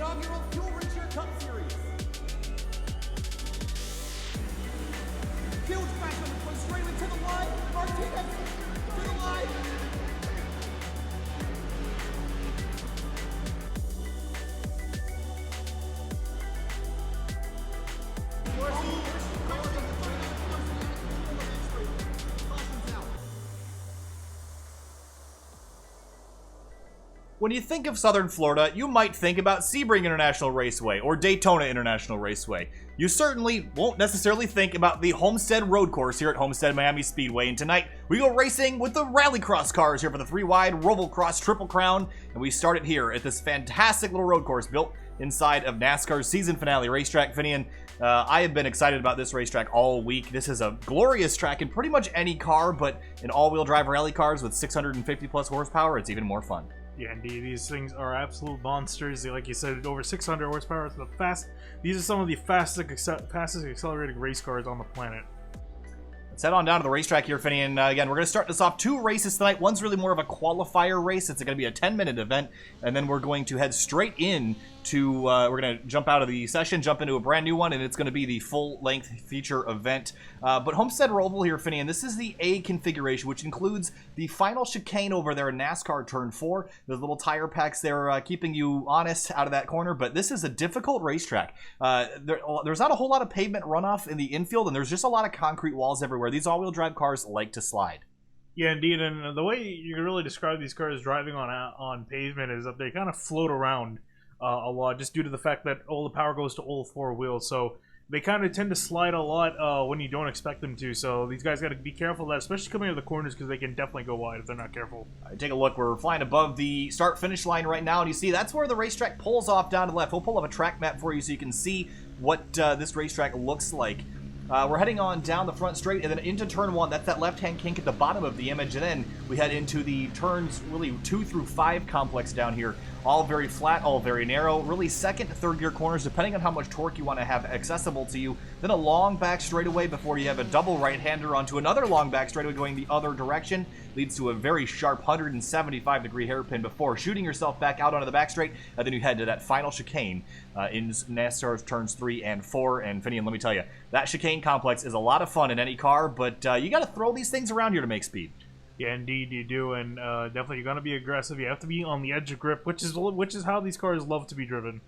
inaugural Fuel Richer Cup Series. Huge crash on the front straightaway to the line. Martinez to the line. When you think of Southern Florida, you might think about Sebring International Raceway or Daytona International Raceway. You certainly won't necessarily think about the Homestead Road Course here at Homestead Miami Speedway. And tonight, we go racing with the RallyCross cars here for the 3-wide RovalCross Triple Crown. And we start it here at this fantastic little road course built inside of NASCAR's season finale racetrack. Finian, I have been excited about this racetrack all week. This is a glorious track in pretty much any car, but in all-wheel drive rally cars with 650 plus horsepower, it's even more fun. Yeah, indeed. These things are absolute monsters. Like you said, over 600 horsepower. These are some of the fastest accelerated race cars on the planet. Let's head on down to the racetrack here, Finian. Again, we're going to start this off 2 races tonight. One's really more of a qualifier race. It's going to be a 10-minute event, and then we're going to head straight in to, we're going to jump out of the session, jump into a brand new one, and it's going to be the full-length feature event. But Homestead Roval here, Finian, this is the A configuration, which includes the final chicane over there in NASCAR Turn 4. Those little tire packs there keeping you honest out of that corner, but this is a difficult racetrack. There's not a whole lot of pavement runoff in the infield, and there's just a lot of concrete walls everywhere. These all-wheel drive cars like to slide. Yeah, indeed, and the way you can really describe these cars driving on pavement is that they kind of float around a lot, just due to the fact that all the power goes to all 4 wheels. So they kind of tend to slide a lot when you don't expect them to. So these guys got to be careful of that, especially coming out of the corners, because they can definitely go wide if they're not careful. Take a look. We're flying above the start-finish line right now, and you see that's where the racetrack pulls off down to the left. We'll pull up a track map for you so you can see what this racetrack looks like. We're heading on down the front straight and then into turn 1. That's that left-hand kink at the bottom of the image. And then we head into the turns, really 2 through 5 complex down here. All very flat, all very narrow. Really second, third gear corners, depending on how much torque you want to have accessible to you. Then a long back straightaway before you have a double right-hander onto another long back straightaway going the other direction. Leads to a very sharp 175-degree hairpin before shooting yourself back out onto the back straight. And then you head to that final chicane in NASCAR's turns 3 and 4. And Finian, let me tell you, that chicane complex is a lot of fun in any car, but you got to throw these things around here to make speed. Yeah, indeed you do, and definitely you're going to be aggressive. You have to be on the edge of grip, which is how these cars love to be driven.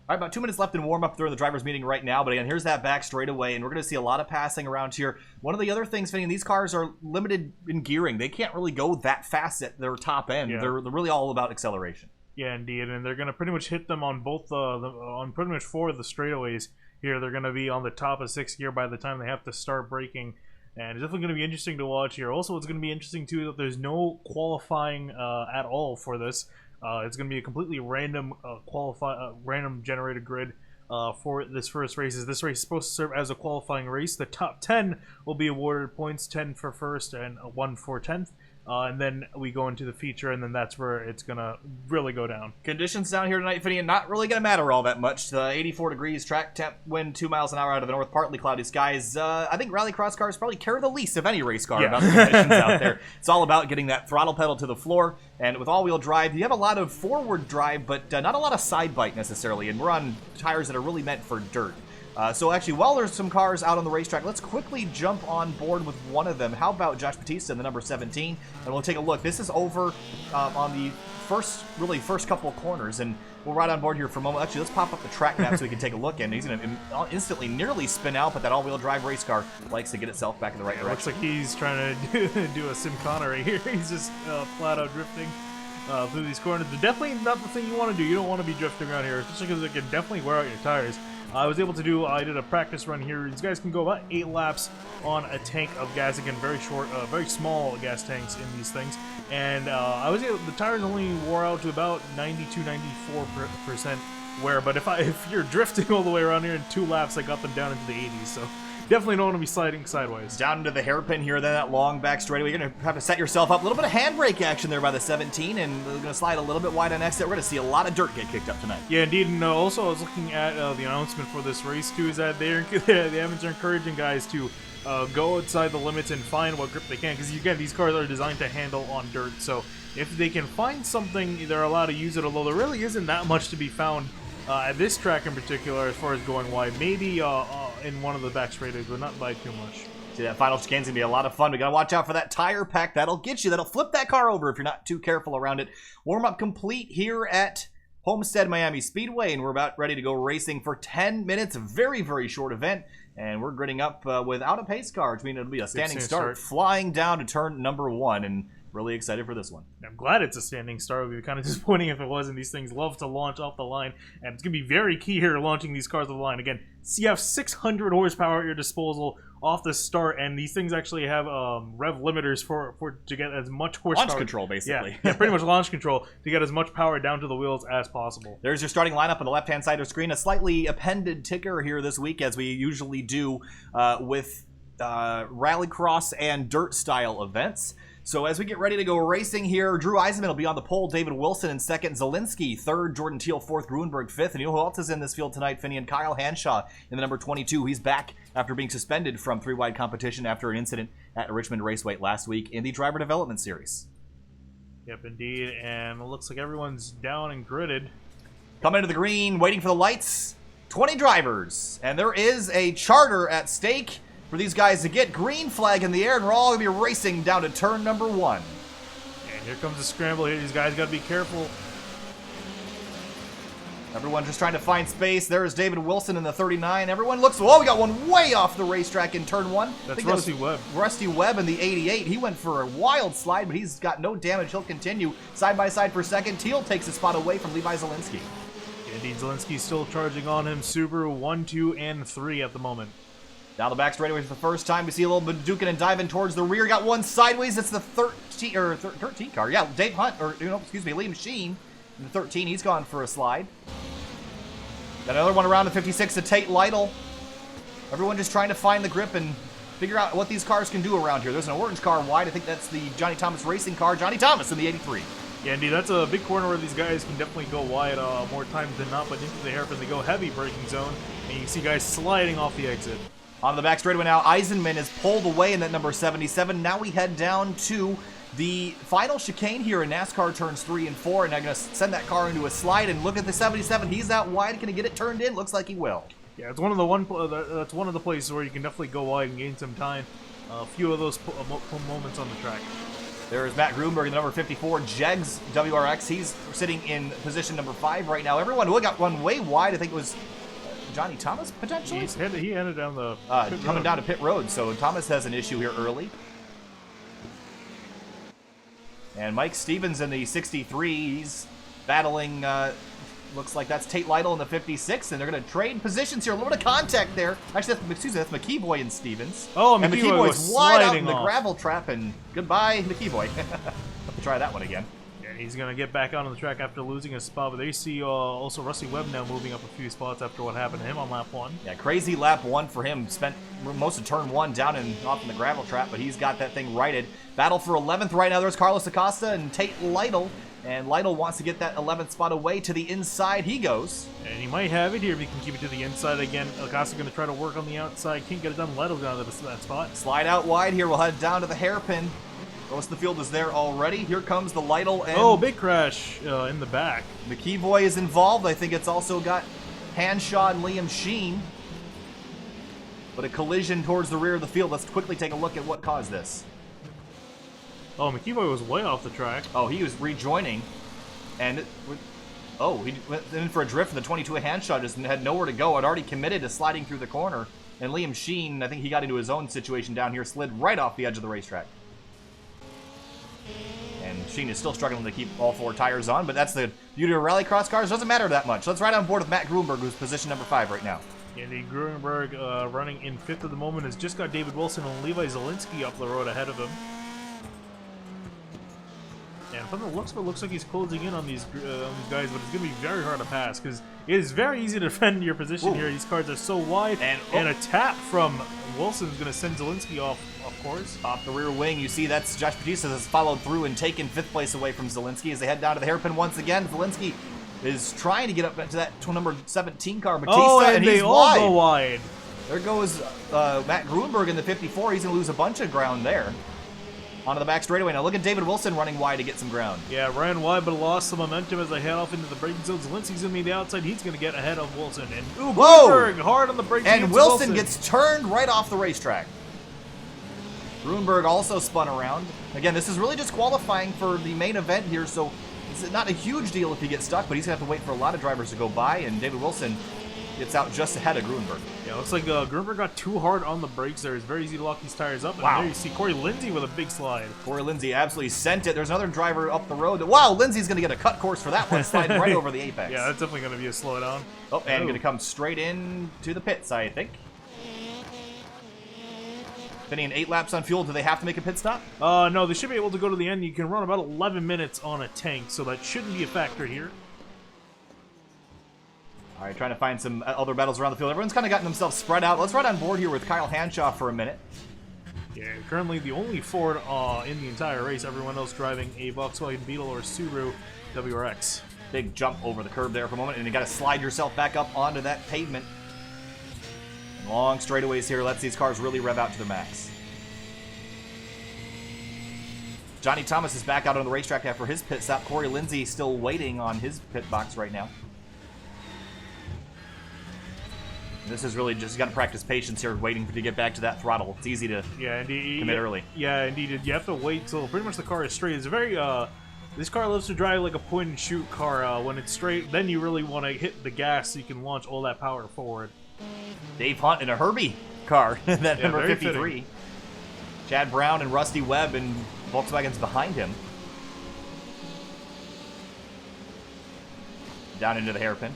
All right, about 2 minutes left in warm-up. They're in the driver's meeting right now, but again, here's that back straightaway, and we're going to see a lot of passing around here. One of the other things, Finny, these cars are limited in gearing. They can't really go that fast at their top end. Yeah. They're really all about acceleration. Yeah, indeed, and they're going to pretty much hit them on both on pretty much 4 of the straightaways here. They're going to be on the top of 6th gear by the time they have to start braking. And it's definitely going to be interesting to watch here. Also, it's going to be interesting, too, that there's no qualifying at all for this. It's going to be a completely random random generated grid for this first race. This race is supposed to serve as a qualifying race. The top 10 will be awarded points, 10 for first and 1 for 10th. And then we go into the feature, and then that's where it's going to really go down. Conditions down here tonight, Finian, not really going to matter all that much. 84 degrees, track temp, wind 2 miles an hour out of the north, partly cloudy skies. I think rallycross cars probably care the least of any race car about the conditions out there. It's all about getting that throttle pedal to the floor, and with all-wheel drive, you have a lot of forward drive, but not a lot of side bite necessarily, and we're on tires that are really meant for dirt. So actually, while there's some cars out on the racetrack, let's quickly jump on board with one of them. How about Josh Batista in the number 17? And we'll take a look. This is over on the first couple of corners, and we'll ride on board here for a moment. Actually, let's pop up the track map so we can take a look. And he's going to instantly nearly spin out, but that all-wheel drive race car likes to get itself back in the right direction. Looks like he's trying to do a Sim Connor right here. He's just flat out drifting through these corners. They're definitely not the thing you want to do. You don't want to be drifting around here, especially because it can definitely wear out your tires. I did a practice run here. These guys can go about 8 laps on a tank of gas. Again, very short, very small gas tanks in these things. And the tires only wore out to about 92-94% wear. But if you're drifting all the way around here in 2 laps, I got them down into the 80s. So definitely don't want to be sliding sideways. Down into the hairpin here, then that long back straightaway. You're going to have to set yourself up. A little bit of handbrake action there by the 17, and we're going to slide a little bit wide on exit. We're going to see a lot of dirt get kicked up tonight. Yeah, indeed. And also, I was looking at the announcement for this race, too, is that the Evans are encouraging guys to go outside the limits and find what grip they can, because, again, these cars are designed to handle on dirt. So if they can find something, they're allowed to use it, although there really isn't that much to be found at this track in particular, as far as going wide. Maybe in one of the back straightaways, but not by too much. See, that final chicane's gonna be a lot of fun. We gotta watch out for that tire pack. That'll get you. That'll flip that car over if you're not too careful around it. Warm-up complete here at Homestead Miami Speedway, and we're about ready to go racing for 10 minutes. A very, very short event, and we're gridding up without a pace car, which means it'll be a standing start, flying down to turn number 1, and really excited for this one. I'm glad it's a standing start. It would be kind of disappointing if it wasn't. These things love to launch off the line, and it's going to be very key here launching these cars off the line. Again, you have 600 horsepower at your disposal off the start, and these things actually have rev limiters to get as much horsepower. Launch control, basically. Yeah, pretty much launch control to get as much power down to the wheels as possible. There's your starting lineup on the left-hand side of the screen. A slightly appended ticker here this week, as we usually do with rallycross and dirt-style events. So as we get ready to go racing here, Drew Eisenman will be on the pole, David Wilson in second, Zielinski third, Jordan Teal fourth, Gruenberg fifth, and you know who else is in this field tonight? Finian Kyle Hanshaw in the number 22. He's back after being suspended from 3-wide competition after an incident at Richmond Raceway last week in the Driver Development Series. Yep, indeed, and it looks like everyone's down and gridded. Coming into the green, waiting for the lights, 20 drivers, and there is a charter at stake for these guys to get. Green flag in the air, and we're all going to be racing down to turn number 1. And here comes the scramble here. These guys got to be careful. Everyone just trying to find space. There's David Wilson in the 39. Everyone looks, whoa, we got one way off the racetrack in turn 1. That's Rusty Webb. Rusty Webb in the 88. He went for a wild slide, but he's got no damage. He'll continue side by side for second. Teal takes a spot away from Levi Zielinski. Indeed, Zielinski's still charging on him. Subaru 1, 2, and 3 at the moment. Down the back straightaway for the first time. We see a little bit of duking and diving towards the rear. Got one sideways. It's the 13 car. Yeah, Dave Hunt, or Liam Sheen in the 13. He's gone for a slide. Got another one around the 56 to Tate Lytle. Everyone just trying to find the grip and figure out what these cars can do around here. There's an orange car wide. I think that's the Johnny Thomas racing car. Johnny Thomas in the 83. Yeah, indeed, that's a big corner where these guys can definitely go wide more times than not, but into the hairpin they go heavy braking zone, and you can see guys sliding off the exit. On the back straightaway now, Eisenman is pulled away in that number 77. Now we head down to the final chicane here in NASCAR turns 3 and 4, and I'm going to send that car into a slide, and look at the 77. He's out wide. Can he get it turned in? Looks like he will. Yeah, it's one of the places where you can definitely go wide and gain some time. A few of those moments on the track. There's Matt Gruenberg in the number 54, Jegs WRX. He's sitting in position number 5 right now. Everyone got one way wide. I think it was Johnny Thomas, potentially? He ended down the coming down to pit road, so Thomas has an issue here early. And Mike Stevens in the 63, he's battling, looks like that's Tate Lytle in the 56, and they're going to trade positions here. A little bit of contact there. Actually, that's McKeeboy and Stevens. Oh, and McKeeboy's wide out in the gravel trap, and goodbye, McKeeboy. Have to try that one again. He's going to get back out on the track after losing a spot, but they see also Rusty Webb now moving up a few spots after what happened to him on lap 1. Yeah, crazy lap 1 for him. Spent most of turn 1 down and off in the gravel trap, but he's got that thing righted. Battle for 11th right now. There's Carlos Acosta and Tate Lytle, and Lytle wants to get that 11th spot away. To the inside he goes. And he might have it here if he can keep it to the inside again. Acosta going to try to work on the outside. Can't get it done. Lytle's down to that spot. Slide out wide here. We'll head down to the hairpin. Most of the field is there already. Here comes the Lytle and... Oh, big crash in the back. McKeeboy is involved. I think it's also got Hanshaw and Liam Sheen. But a collision towards the rear of the field. Let's quickly take a look at what caused this. Oh, McKeeboy was way off the track. Oh, he was rejoining. And... he went in for a drift, and the 22 Hanshaw just had nowhere to go. Had already committed to sliding through the corner. And Liam Sheen, I think he got into his own situation down here, slid right off the edge of the racetrack. And Sheen is still struggling to keep all 4 tires on, but that's the beauty of rallycross cars. Doesn't matter that much. Let's ride on board with Matt Gruenberg, who's position number 5 right now. Andy Gruenberg running in 5th at the moment has just got David Wilson and Levi Zielinski up the road ahead of him. And from the looks of it, looks like he's closing in on these guys, but it's going to be very hard to pass because it is very easy to defend your position here. These cars are so wide, and a tap from Wilson is going to send Zielinski off course. Off the rear wing, you see that's Josh Batista has followed through and taken 5th place away from Zielinski as they head down to the hairpin once again. Zielinski is trying to get up to that number 17 car, Batista, and he's all go wide. There goes Matt Gruenberg in the 54. He's going to lose a bunch of ground there. onto the back straightaway. Now look at David Wilson running wide to get some ground. Yeah, ran wide, but lost some momentum as they head off into the braking zones. Lindsey's going to be the outside. He's going to get ahead of Wilson. And Grunberg hard on the brakes. And Wilson gets turned right off the racetrack. Grunberg also spun around. Again, this is really just qualifying for the main event here, so it's not a huge deal if he gets stuck, but he's going to have to wait for a lot of drivers to go by, and David Wilson gets out just ahead of Grunberg. Yeah, looks like Grunberg got too hard on the brakes there. It's very easy to lock these tires up. And wow. There you see Corey Lindsey with a big slide. Corey Lindsey absolutely sent it. There's another driver up the road. Wow, Lindsey's going to get a cut course for that one, sliding right over the apex. Yeah, that's definitely going to be a slowdown. Oh, and going to come straight in to the pits, I think. Finishing 8 laps on fuel. Do they have to make a pit stop? No, they should be able to go to the end. You can run about 11 minutes on a tank, so that shouldn't be a factor here. All right, trying to find some other battles around the field. Everyone's kind of gotten themselves spread out. Let's ride on board here with Kyle Hanshaw for a minute. Yeah, currently the only Ford in the entire race. Everyone else driving a Volkswagen Beetle or Subaru WRX. Big jump over the curb there for a moment, and you got to slide yourself back up onto that pavement. Long straightaways here lets these cars really rev out to their max. Johnny Thomas is back out on the racetrack after his pit stop. Corey Lindsey still waiting on his pit box right now. This is really just, you got to practice patience here, waiting to get back to that throttle. It's easy to commit early. Yeah, indeed. You have to wait till pretty much the car is straight. It's very, this car loves to drive like a point-and-shoot car. When it's straight, then you really want to hit the gas so you can launch all that power forward. Dave Hunt in a Herbie car, that number 53. Fitting. Chad Brown and Rusty Webb and Volkswagen's behind him. Down into the hairpin.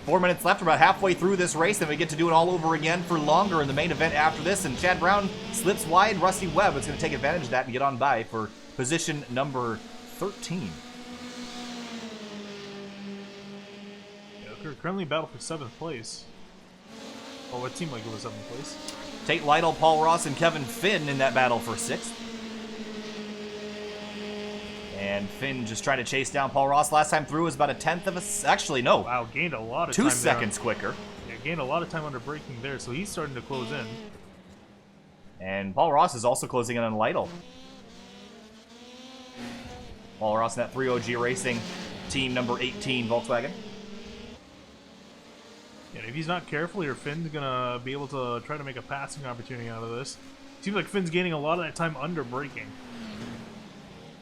4 minutes left. We're about halfway through this race, and we get to do it all over again for longer in the main event after this. And Chad Brown slips wide. Rusty Webb is going to take advantage of that and get on by for position number 13. Yeah, currently battle for 7th place. Oh, what seemed like it was 7th place. Tate Lytle, Paul Ross, and Kevin Finn in that battle for 6th. And Finn just trying to chase down Paul Ross. Last time through was about a 10th of a... Actually, no. Wow, gained a lot of 2 time seconds there. quicker. Yeah, gained a lot of time under braking there, so he's starting to close in. And Paul Ross is also closing in on Lytle. Paul Ross in that 3OG Racing team number 18 Volkswagen. And if he's not careful here, Finn's going to be able to try to make a passing opportunity out of this. Seems like Finn's gaining a lot of that time under braking.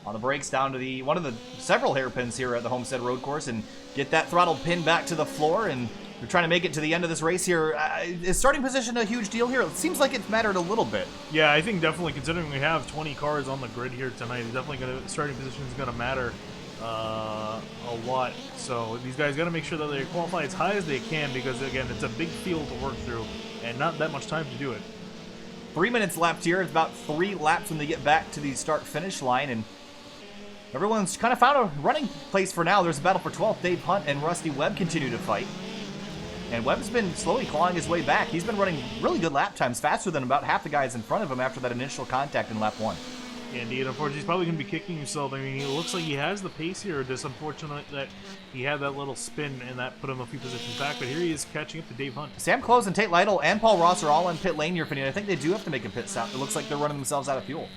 On the brakes down to the one of the several hairpins here at the Homestead Road Course and get that throttle pinned back to the floor, and we're trying to make it to the end of this race here. Is starting position a huge deal here? It seems like it's mattered a little bit. Yeah, I think definitely, considering we have 20 cars on the grid here tonight, it's definitely going to, starting position is going to matter a lot. So these guys got to make sure that they qualify as high as they can, because again, it's a big field to work through and not that much time to do it. 3 minutes left here. It's about 3 laps when they get back to the start-finish line, and everyone's kind of found a running place for now. There's a battle for 12th. Dave Hunt and Rusty Webb continue to fight. And Webb's been slowly clawing his way back. He's been running really good lap times, faster than about half the guys in front of him after that initial contact in lap 1. Indeed, unfortunately, he's probably going to be kicking himself. I mean, he looks like he has the pace here. Just unfortunate that he had that little spin and that put him a few positions back. But here he is catching up to Dave Hunt. Sam Close and Tate Lytle and Paul Ross are all on pit lane here, Finney. I think they do have to make a pit stop. It looks like they're running themselves out of fuel.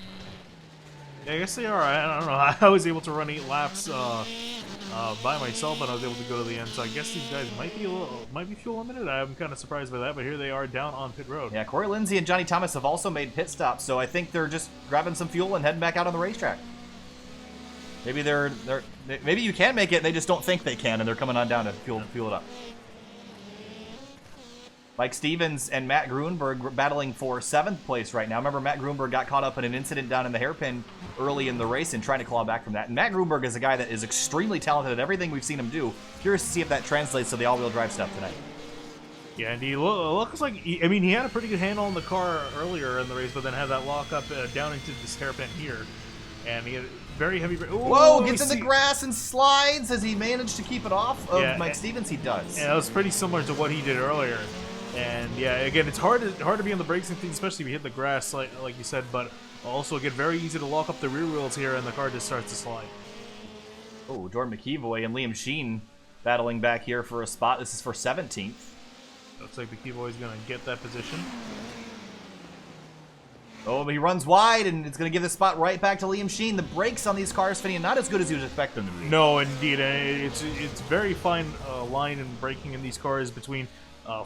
Yeah, I guess they are. I don't know. I was able to run 8 laps by myself, and I was able to go to the end. So I guess these guys might be fuel limited. I'm kind of surprised by that, but here they are down on pit road. Yeah, Corey Lindsey and Johnny Thomas have also made pit stops, so I think they're just grabbing some fuel and heading back out on the racetrack. Maybe maybe you can make it, and they just don't think they can, and they're coming on down to fuel it up. Mike Stevens and Matt Grunberg battling for 7th place right now. Remember, Matt Grunberg got caught up in an incident down in the hairpin early in the race and trying to claw back from that. And Matt Grunberg is a guy that is extremely talented at everything we've seen him do. Curious to see if that translates to the all-wheel drive stuff tonight. Yeah, and he looks like, he had a pretty good handle on the car earlier in the race, but then had that lock up down into this hairpin here. And he had very heavy... Whoa, gets in the grass and slides. Has he managed to keep it off of Mike Stevens? He does. Yeah, that was pretty similar to what he did earlier. And yeah, again, it's hard to be on the brakes and things, especially if you hit the grass, like you said, but also, again, very easy to lock up the rear wheels here, and the car just starts to slide. Oh, Jordan McKeevoy and Liam Sheen battling back here for a spot. This is for 17th. Looks like McKeevoy is going to get that position. Oh, but he runs wide, and it's going to give the spot right back to Liam Sheen. The brakes on these cars, Finney, not as good as you would expect them to be. No, indeed. It's very fine line in braking in these cars between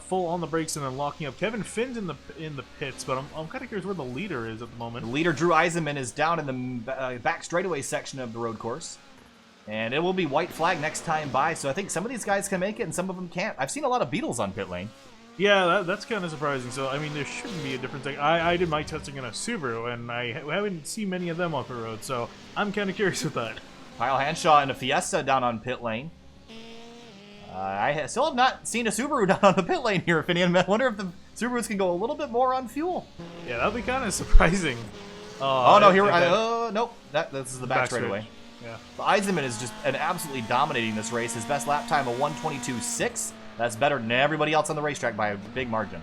full on the brakes and then locking up. Kevin Finn's in the pits, but I'm kind of curious where the leader is at the moment. The leader, Drew Eisenman, is down in the back straightaway section of the road course. And it will be white flag next time by, so I think some of these guys can make it and some of them can't. I've seen a lot of Beetles on pit lane. Yeah, that's kind of surprising. So, I mean, there shouldn't be a difference. Like, I did my testing in a Subaru, and I haven't seen many of them off the road, so I'm kind of curious with that. Kyle Hanshaw in a Fiesta down on pit lane. I still have not seen a Subaru down on the pit lane here, Finney, and I wonder if the Subarus can go a little bit more on fuel. Yeah, that'd be kind of surprising. Oh, no, here, nope, this is the back straightaway. Yeah. Eisenman is just absolutely dominating this race. His best lap time, a 1:22.6. That's better than everybody else on the racetrack by a big margin.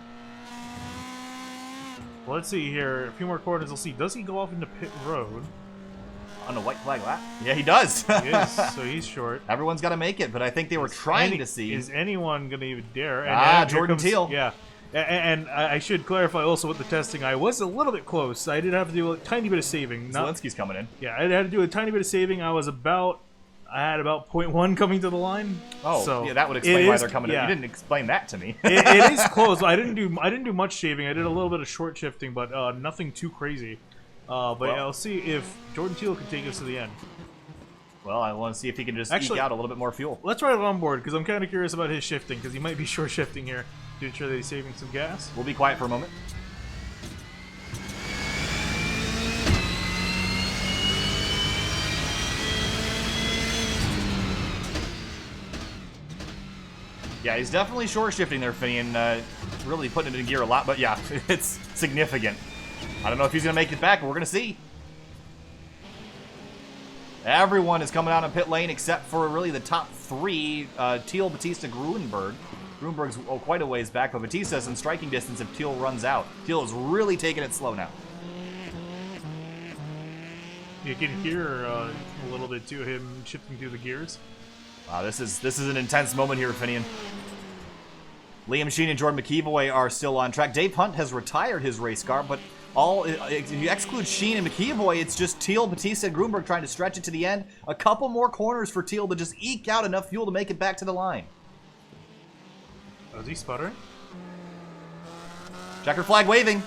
Well, let's see here. A few more corners. We'll see. Does he go off into pit road? On a white flag lap? Yeah, he does. He is, so he's short. Everyone's got to make it, but I think they were trying to see. Is anyone going to even dare? And Jordan Teal. Yeah. And I should clarify also with the testing, I was a little bit close. I did have to do a tiny bit of saving. Zelensky's coming in. Yeah, I had to do a tiny bit of saving. I had about 0.1 coming to the line. Oh, so yeah, that would explain why they're coming in. You didn't explain that to me. it is close. I didn't do much shaving. I did a little bit of short shifting, but nothing too crazy. But well, I'll see if Jordan Teal can take us to the end. Well, I want to see if he can just eke out a little bit more fuel. Let's ride it on board, because I'm kind of curious about his shifting, because he might be short shifting here to ensure that he's saving some gas. We'll be quiet for a moment. Yeah, he's definitely short shifting there, Finney, and really putting it in gear a lot. But yeah, it's significant. I don't know if he's going to make it back, but we're going to see. Everyone is coming out on pit lane except for really the top three, Teal, Batista, Gruenberg. Gruenberg's quite a ways back, but Batista's in striking distance if Teal runs out. Teal is really taking it slow now. You can hear a little bit too, him shifting through the gears. Wow, this is an intense moment here, Finian. Liam Sheen and Jordan McEvoy are still on track. Dave Hunt has retired his race car, but if you exclude Sheen and McEvoy, it's just Teal, Batista, and Gruenberg trying to stretch it to the end. A couple more corners for Teal to just eke out enough fuel to make it back to the line. Oh, is he sputtering? Checker flag waving.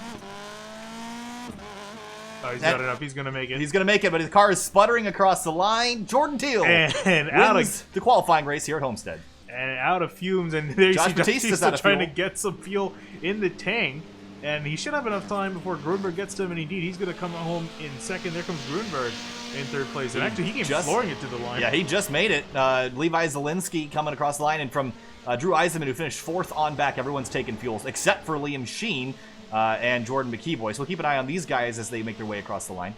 Oh, he's got it up. He's going to make it. He's going to make it, but his car is sputtering across the line. Jordan Teal wins the qualifying race here at Homestead. And out of fumes, and there Josh Batista's out of trying fuel. to get some fuel in the tank. And he should have enough time before Gruenberg gets to him, and indeed, he's going to come home in second. There comes Gruenberg in third place. And actually, he came flooring it to the line. Yeah, he just made it. Levi Zielinski coming across the line, and from Drew Eisenman, who finished fourth on back, everyone's taking fuels, except for Liam Sheen and Jordan McEvoy. So we'll keep an eye on these guys as they make their way across the line.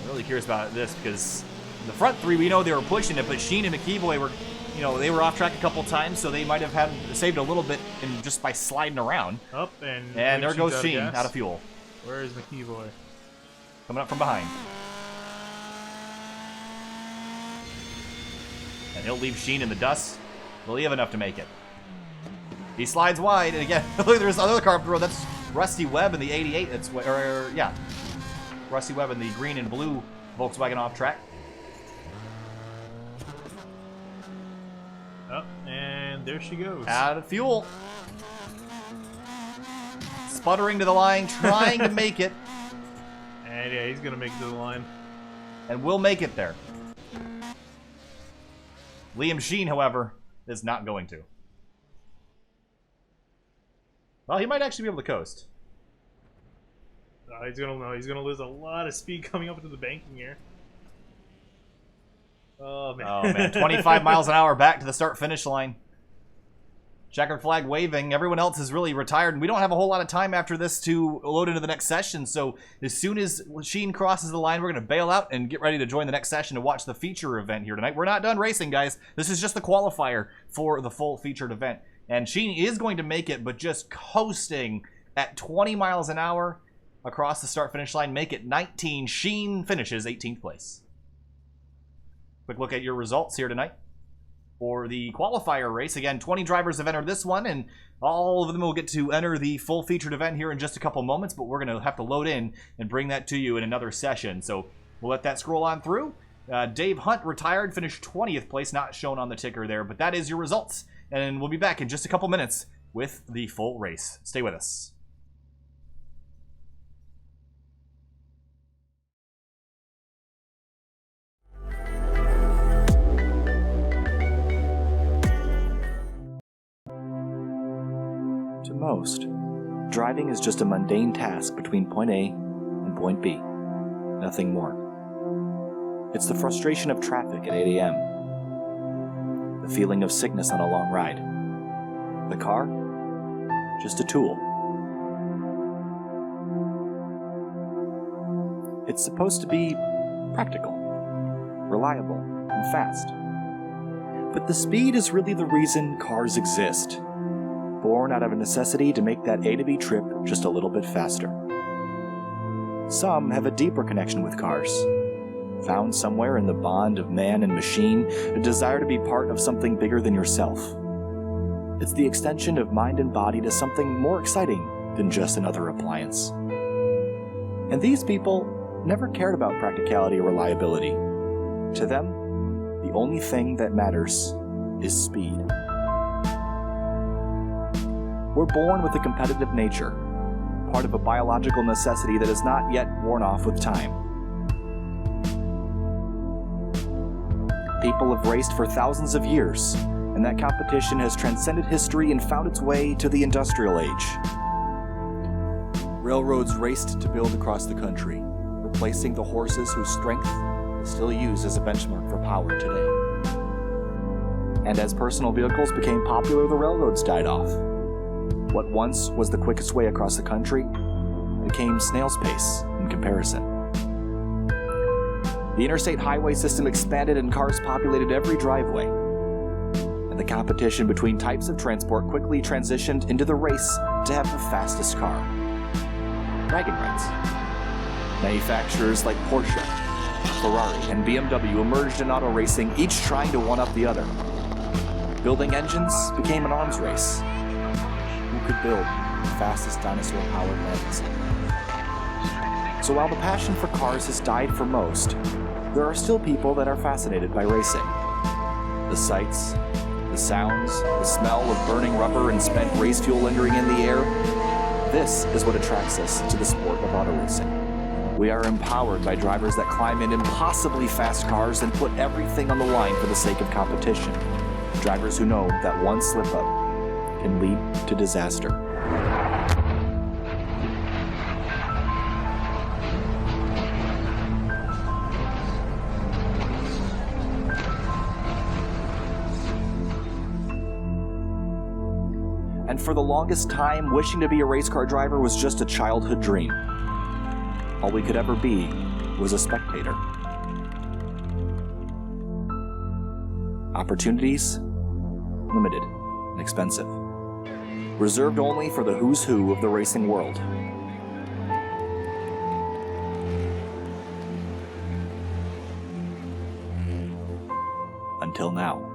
I'm really curious about this because the front three, we know they were pushing it, but Sheen and McEvoy were, they were off track a couple times, so they might have saved a little bit just by sliding around. Up and there goes Sheen out of fuel. Where is McEvoy? Coming up from behind. And he'll leave Sheen in the dust. Will he have enough to make it? He slides wide, and again, look, there's another car up the road. That's Rusty Webb in the 88. Rusty Webb in the green and blue Volkswagen off track. Oh, and there she goes. Out of fuel. Sputtering to the line, trying to make it. And yeah, he's going to make it to the line. And will make it there. Liam Sheen, however, is not going to. Well, he might actually be able to coast. He's gonna lose a lot of speed coming up into the banking here. Oh man. Oh man, 25 miles an hour back to the start-finish line. Checkered flag waving. Everyone else is really retired, and we don't have a whole lot of time after this to load into the next session. So as soon as Sheen crosses the line, we're going to bail out and get ready to join the next session to watch the feature event here tonight. We're not done racing, guys. This is just the qualifier for the full featured event. And Sheen is going to make it, but just coasting at 20 miles an hour across the start-finish line. Make it 19. Sheen finishes 18th place. Quick look at your results here tonight. for the qualifier race. Again, 20 drivers have entered this one, and all of them will get to enter the full featured event here in just a couple moments, but we're going to have to load in and bring that to you in another session. So we'll let that scroll on through. Dave Hunt retired, finished 20th place, not shown on the ticker there, but that is your results. And we'll be back in just a couple minutes with the full race. Stay with us. To most, driving is just a mundane task between point A and point B. Nothing more. It's the frustration of traffic at 8 a.m. The feeling of sickness on a long ride. The car? Just a tool. It's supposed to be practical, reliable, and fast. But the speed is really the reason cars exist. Born out of a necessity to make that A to B trip just a little bit faster. Some have a deeper connection with cars, found somewhere in the bond of man and machine, a desire to be part of something bigger than yourself. It's the extension of mind and body to something more exciting than just another appliance. And these people never cared about practicality or reliability. To them, the only thing that matters is speed. We're born with a competitive nature, part of a biological necessity that has not yet worn off with time. People have raced for thousands of years, and that competition has transcended history and found its way to the industrial age. Railroads raced to build across the country, replacing the horses whose strength is still used as a benchmark for power today. And as personal vehicles became popular, the railroads died off. What once was the quickest way across the country became snail's pace in comparison. The interstate highway system expanded and cars populated every driveway. And the competition between types of transport quickly transitioned into the race to have the fastest car. Bragging rights. Manufacturers like Porsche, Ferrari, and BMW emerged in auto racing, each trying to one-up the other. Building engines became an arms race. Who could build the fastest dinosaur-powered lens? So while the passion for cars has died for most, there are still people that are fascinated by racing. The sights, the sounds, the smell of burning rubber and spent race fuel lingering in the air, this is what attracts us to the sport of auto racing. We are empowered by drivers that climb in impossibly fast cars and put everything on the line for the sake of competition. Drivers who know that one slip-up can lead to disaster. And for the longest time, wishing to be a race car driver was just a childhood dream. All we could ever be was a spectator. Opportunities? Limited and expensive. Reserved only for the who's who of the racing world. Until now.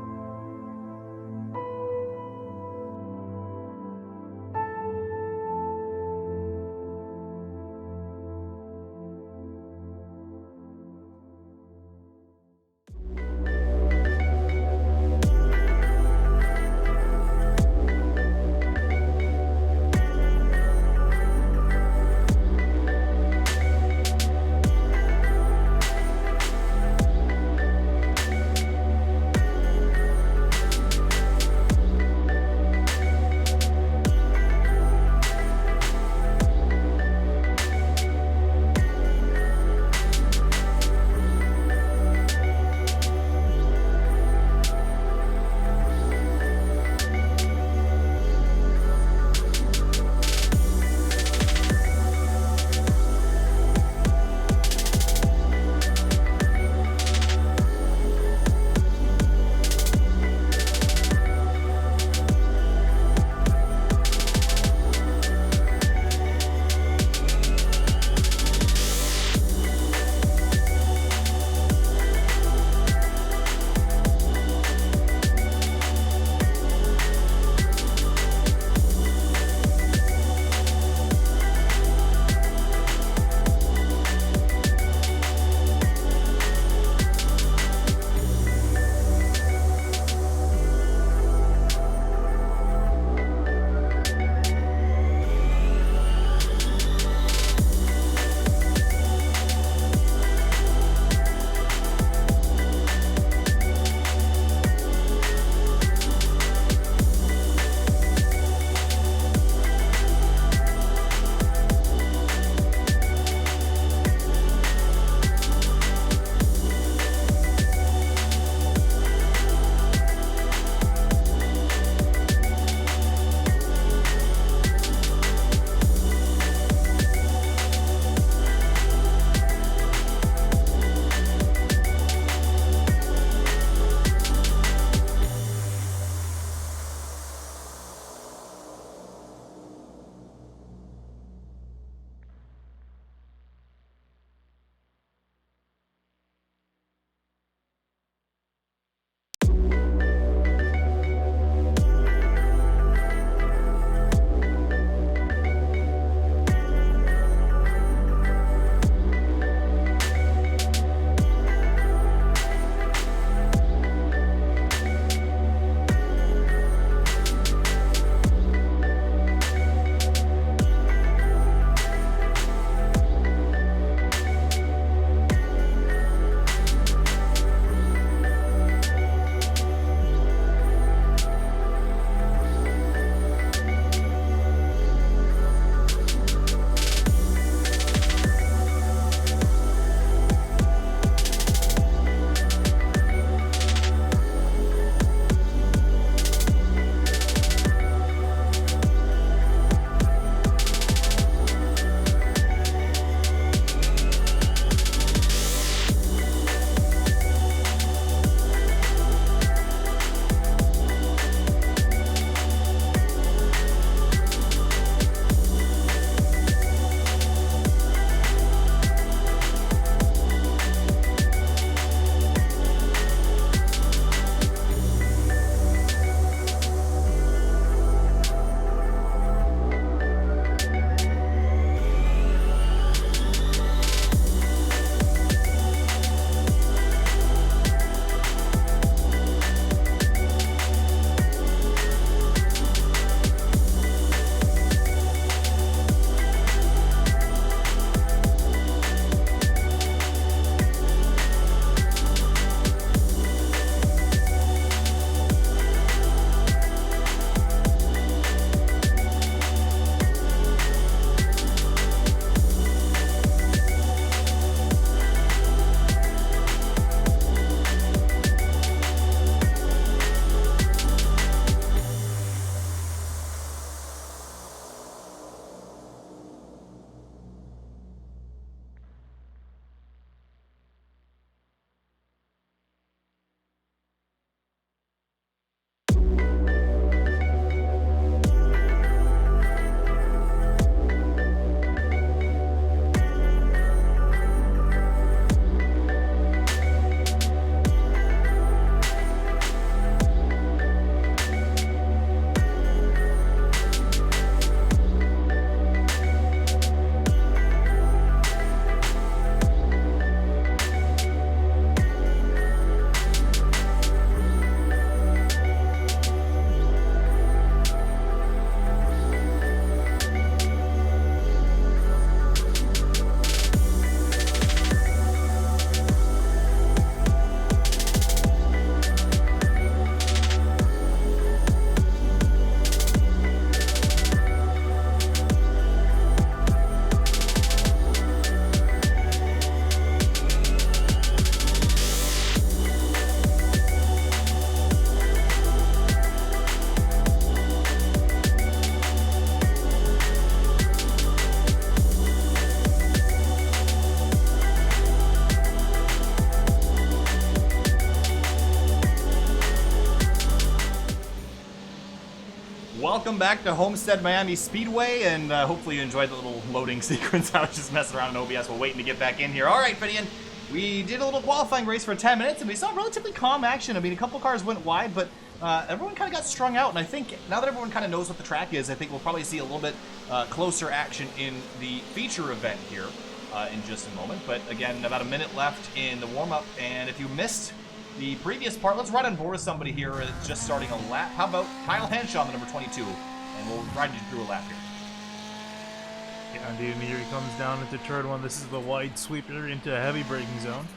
Welcome back to Homestead Miami Speedway, and hopefully you enjoyed the little loading sequence. I was just messing around in OBS while waiting to get back in here. All right, Finian, we did a little qualifying race for 10 minutes, and we saw relatively calm action. I mean, a couple cars went wide, but everyone kind of got strung out, and I think now that everyone kind of knows what the track is, I think we'll probably see a little bit closer action in the feature event here in just a moment. But again, about a minute left in the warm-up, and if you missed the previous part, let's ride on board with somebody here just starting a lap. How about Kyle Hanshaw, the number 22, and we'll ride you through a lap here. Yeah, indeed, and here he comes down into turn 1. This is the wide sweeper into a heavy braking zone.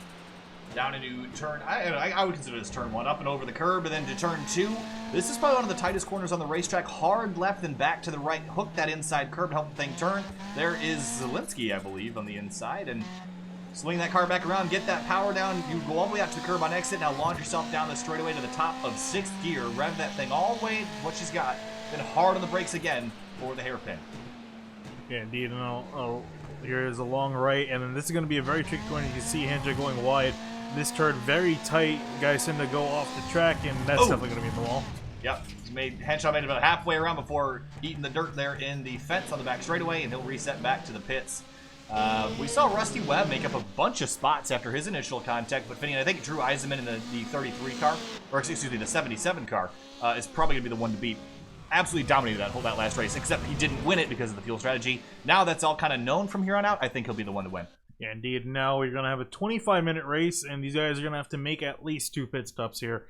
Down into turn, I would consider this turn 1, up and over the curb, and then to turn 2. This is probably one of the tightest corners on the racetrack. Hard left and back to the right, hook that inside curb, help the thing turn. There is Zelensky, I believe, on the inside, and swing that car back around, get that power down. You go all the way out to the curb on exit. Now launch yourself down the straightaway to the top of 6th gear. Rev that thing all the way to what she's got. Then hard on the brakes again for the hairpin. Yeah, indeed. And here is a long right, and then this is going to be a very tricky corner. You can see Hendra going wide. This turn very tight. Guys tend to go off the track, and that's definitely going to be in the wall. Yep. Henshaw made it about halfway around before eating the dirt there in the fence on the back straightaway, and he'll reset back to the pits. We saw Rusty Webb make up a bunch of spots after his initial contact, but Finian, I think Drew Eisenman in the 33 car, or excuse me, the 77 car, is probably going to be the one to beat. Absolutely dominated that last race, except he didn't win it because of the fuel strategy. Now that's all kind of known from here on out. I think he'll be the one to win. Yeah, indeed. Now we're going to have a 25-minute race, and these guys are going to have to make at least 2 pit stops here.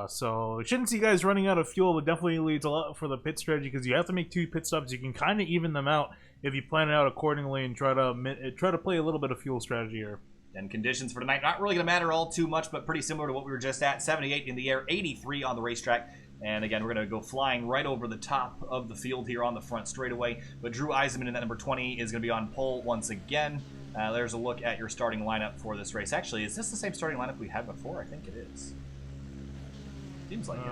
So you shouldn't see guys running out of fuel, but definitely leads a lot for the pit strategy because you have to make 2 pit stops. You can kind of even them out if you plan it out accordingly and try to play a little bit of fuel strategy here. And conditions for tonight, not really going to matter all too much, but pretty similar to what we were just at. 78 in the air, 83 on the racetrack. And again, we're going to go flying right over the top of the field here on the front straightaway. But Drew Eisenman in that number 20 is going to be on pole once again. There's a look at your starting lineup for this race. Actually, is this the same starting lineup we had before? I think it is. Seems like it.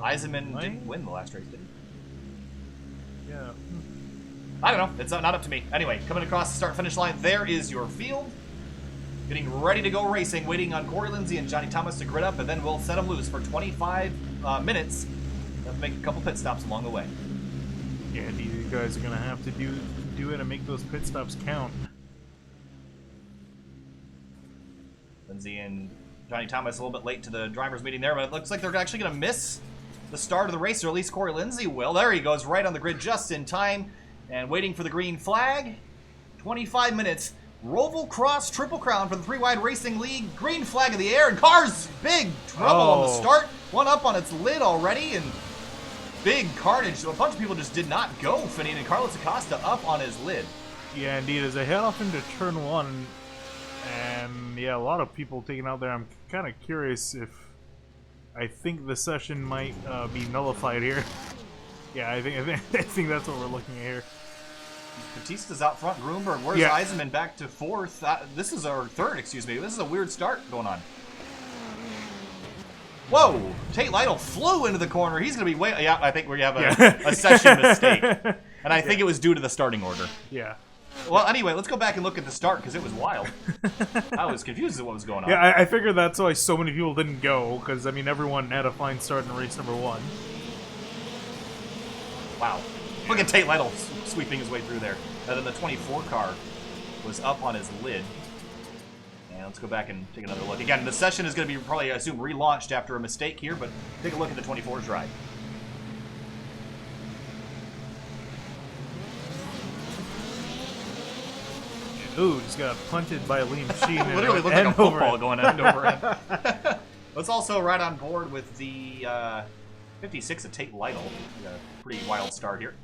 Eisenman didn't win the last race, did he? Yeah. I don't know. It's not up to me. Anyway, coming across the start-finish line, there is your field. Getting ready to go racing, waiting on Corey Lindsay and Johnny Thomas to grid up, and then we'll set them loose for 25 minutes. We'll make a couple pit stops along the way. Yeah, these guys are going to have to do it and make those pit stops count. Lindsay and Johnny Thomas a little bit late to the driver's meeting there, but it looks like they're actually going to miss the start of the race, or at least Corey Lindsay will. There he goes, right on the grid just in time, and waiting for the green flag. 25 minutes. RovalCross Triple Crown for the 3WideRacing League. Green flag in the air, and cars, big trouble on the start. One up on its lid already, and big carnage. A bunch of people just did not go, Finian, and Carlos Acosta up on his lid. Yeah, indeed. As they head off into turn 1, and yeah, a lot of people taken out there. I'm kind of curious if I think the session might be nullified here. Yeah, I think that's what we're looking at here. Batista's out front. Grunberg, where's Eisenman back to 4th? This is our 3rd, excuse me. This is a weird start going on. Whoa! Tate Lytle flew into the corner. He's going to be way... Yeah, I think we have a session mistake. And I think it was due to the starting order. Yeah. Well, anyway, let's go back and look at the start because it was wild. I was confused at what was going on. Yeah, I figured that's why so many people didn't go because, I mean, everyone had a fine start in race number 1. Wow. Look at Tate Lytle sweeping his way through there. And then the 24 car was up on his lid. And let's go back and take another look. Again, the session is going to be probably, I assume, relaunched after a mistake here, but take a look at the 24's ride. Ooh, just got punted by Liam Sheen. Literally looked like a football going end over end. Let's also ride on board with the 56 of Tate Lytle. A pretty wild start here.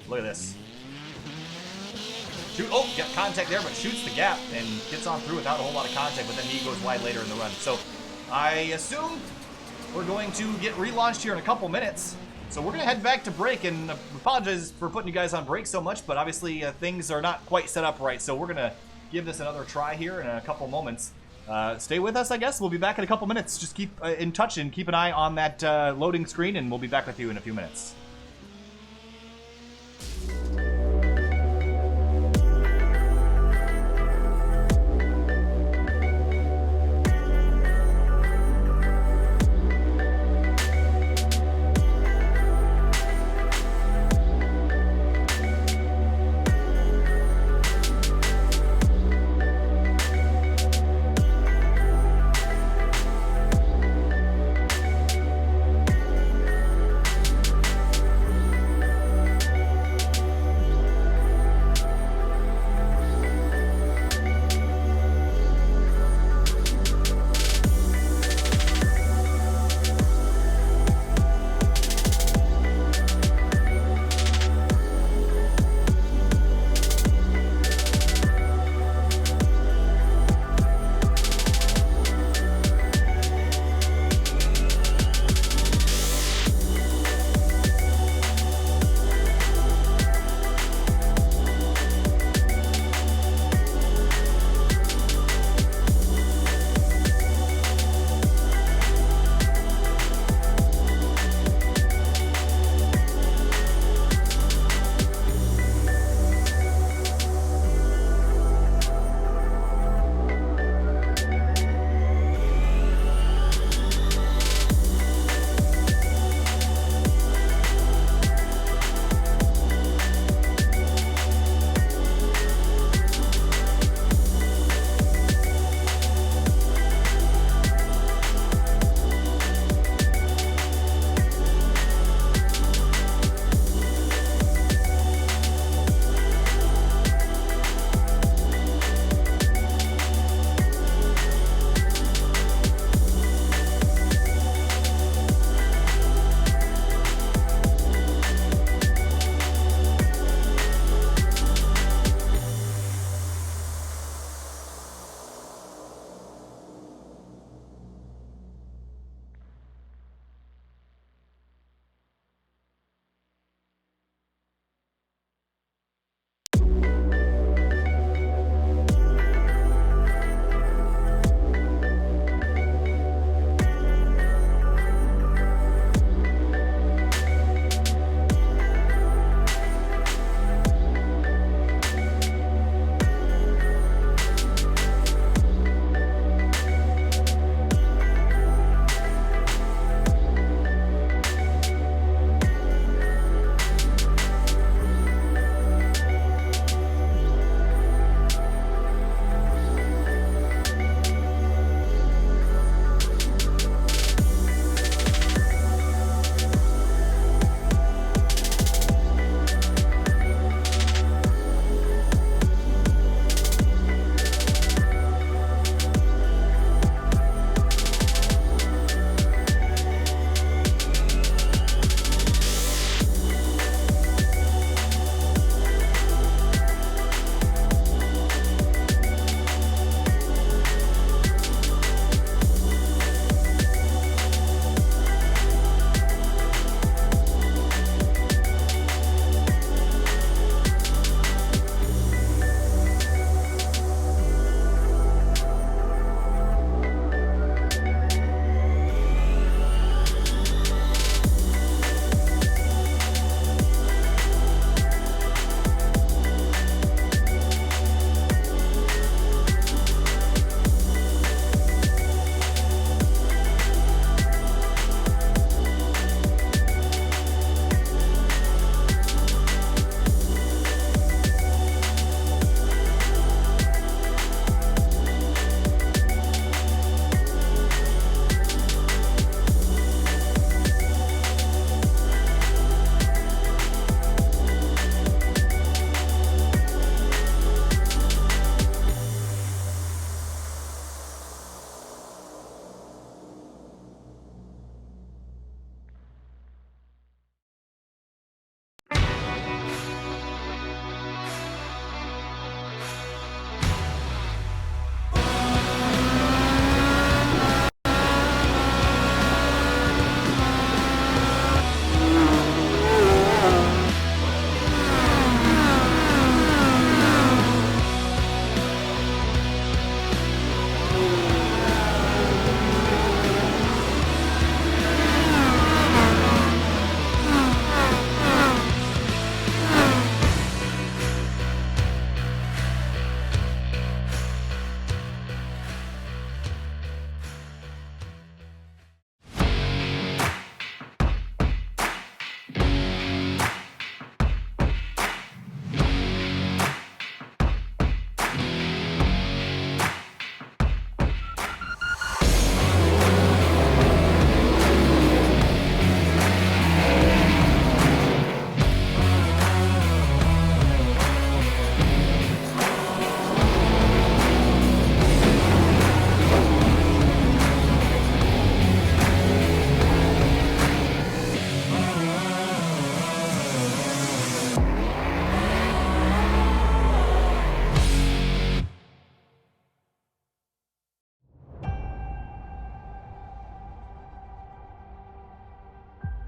Look at this. Shoot, oh, got contact there, but shoots the gap and gets on through without a whole lot of contact, but then he goes wide later in the run. So I assume we're going to get relaunched here in a couple minutes. So we're going to head back to break, and apologize for putting you guys on break so much, but obviously things are not quite set up right. So we're going to give this another try here in a couple moments. Stay with us, I guess. We'll be back in a couple minutes. Just keep in touch and keep an eye on that loading screen, and we'll be back with you in a few minutes.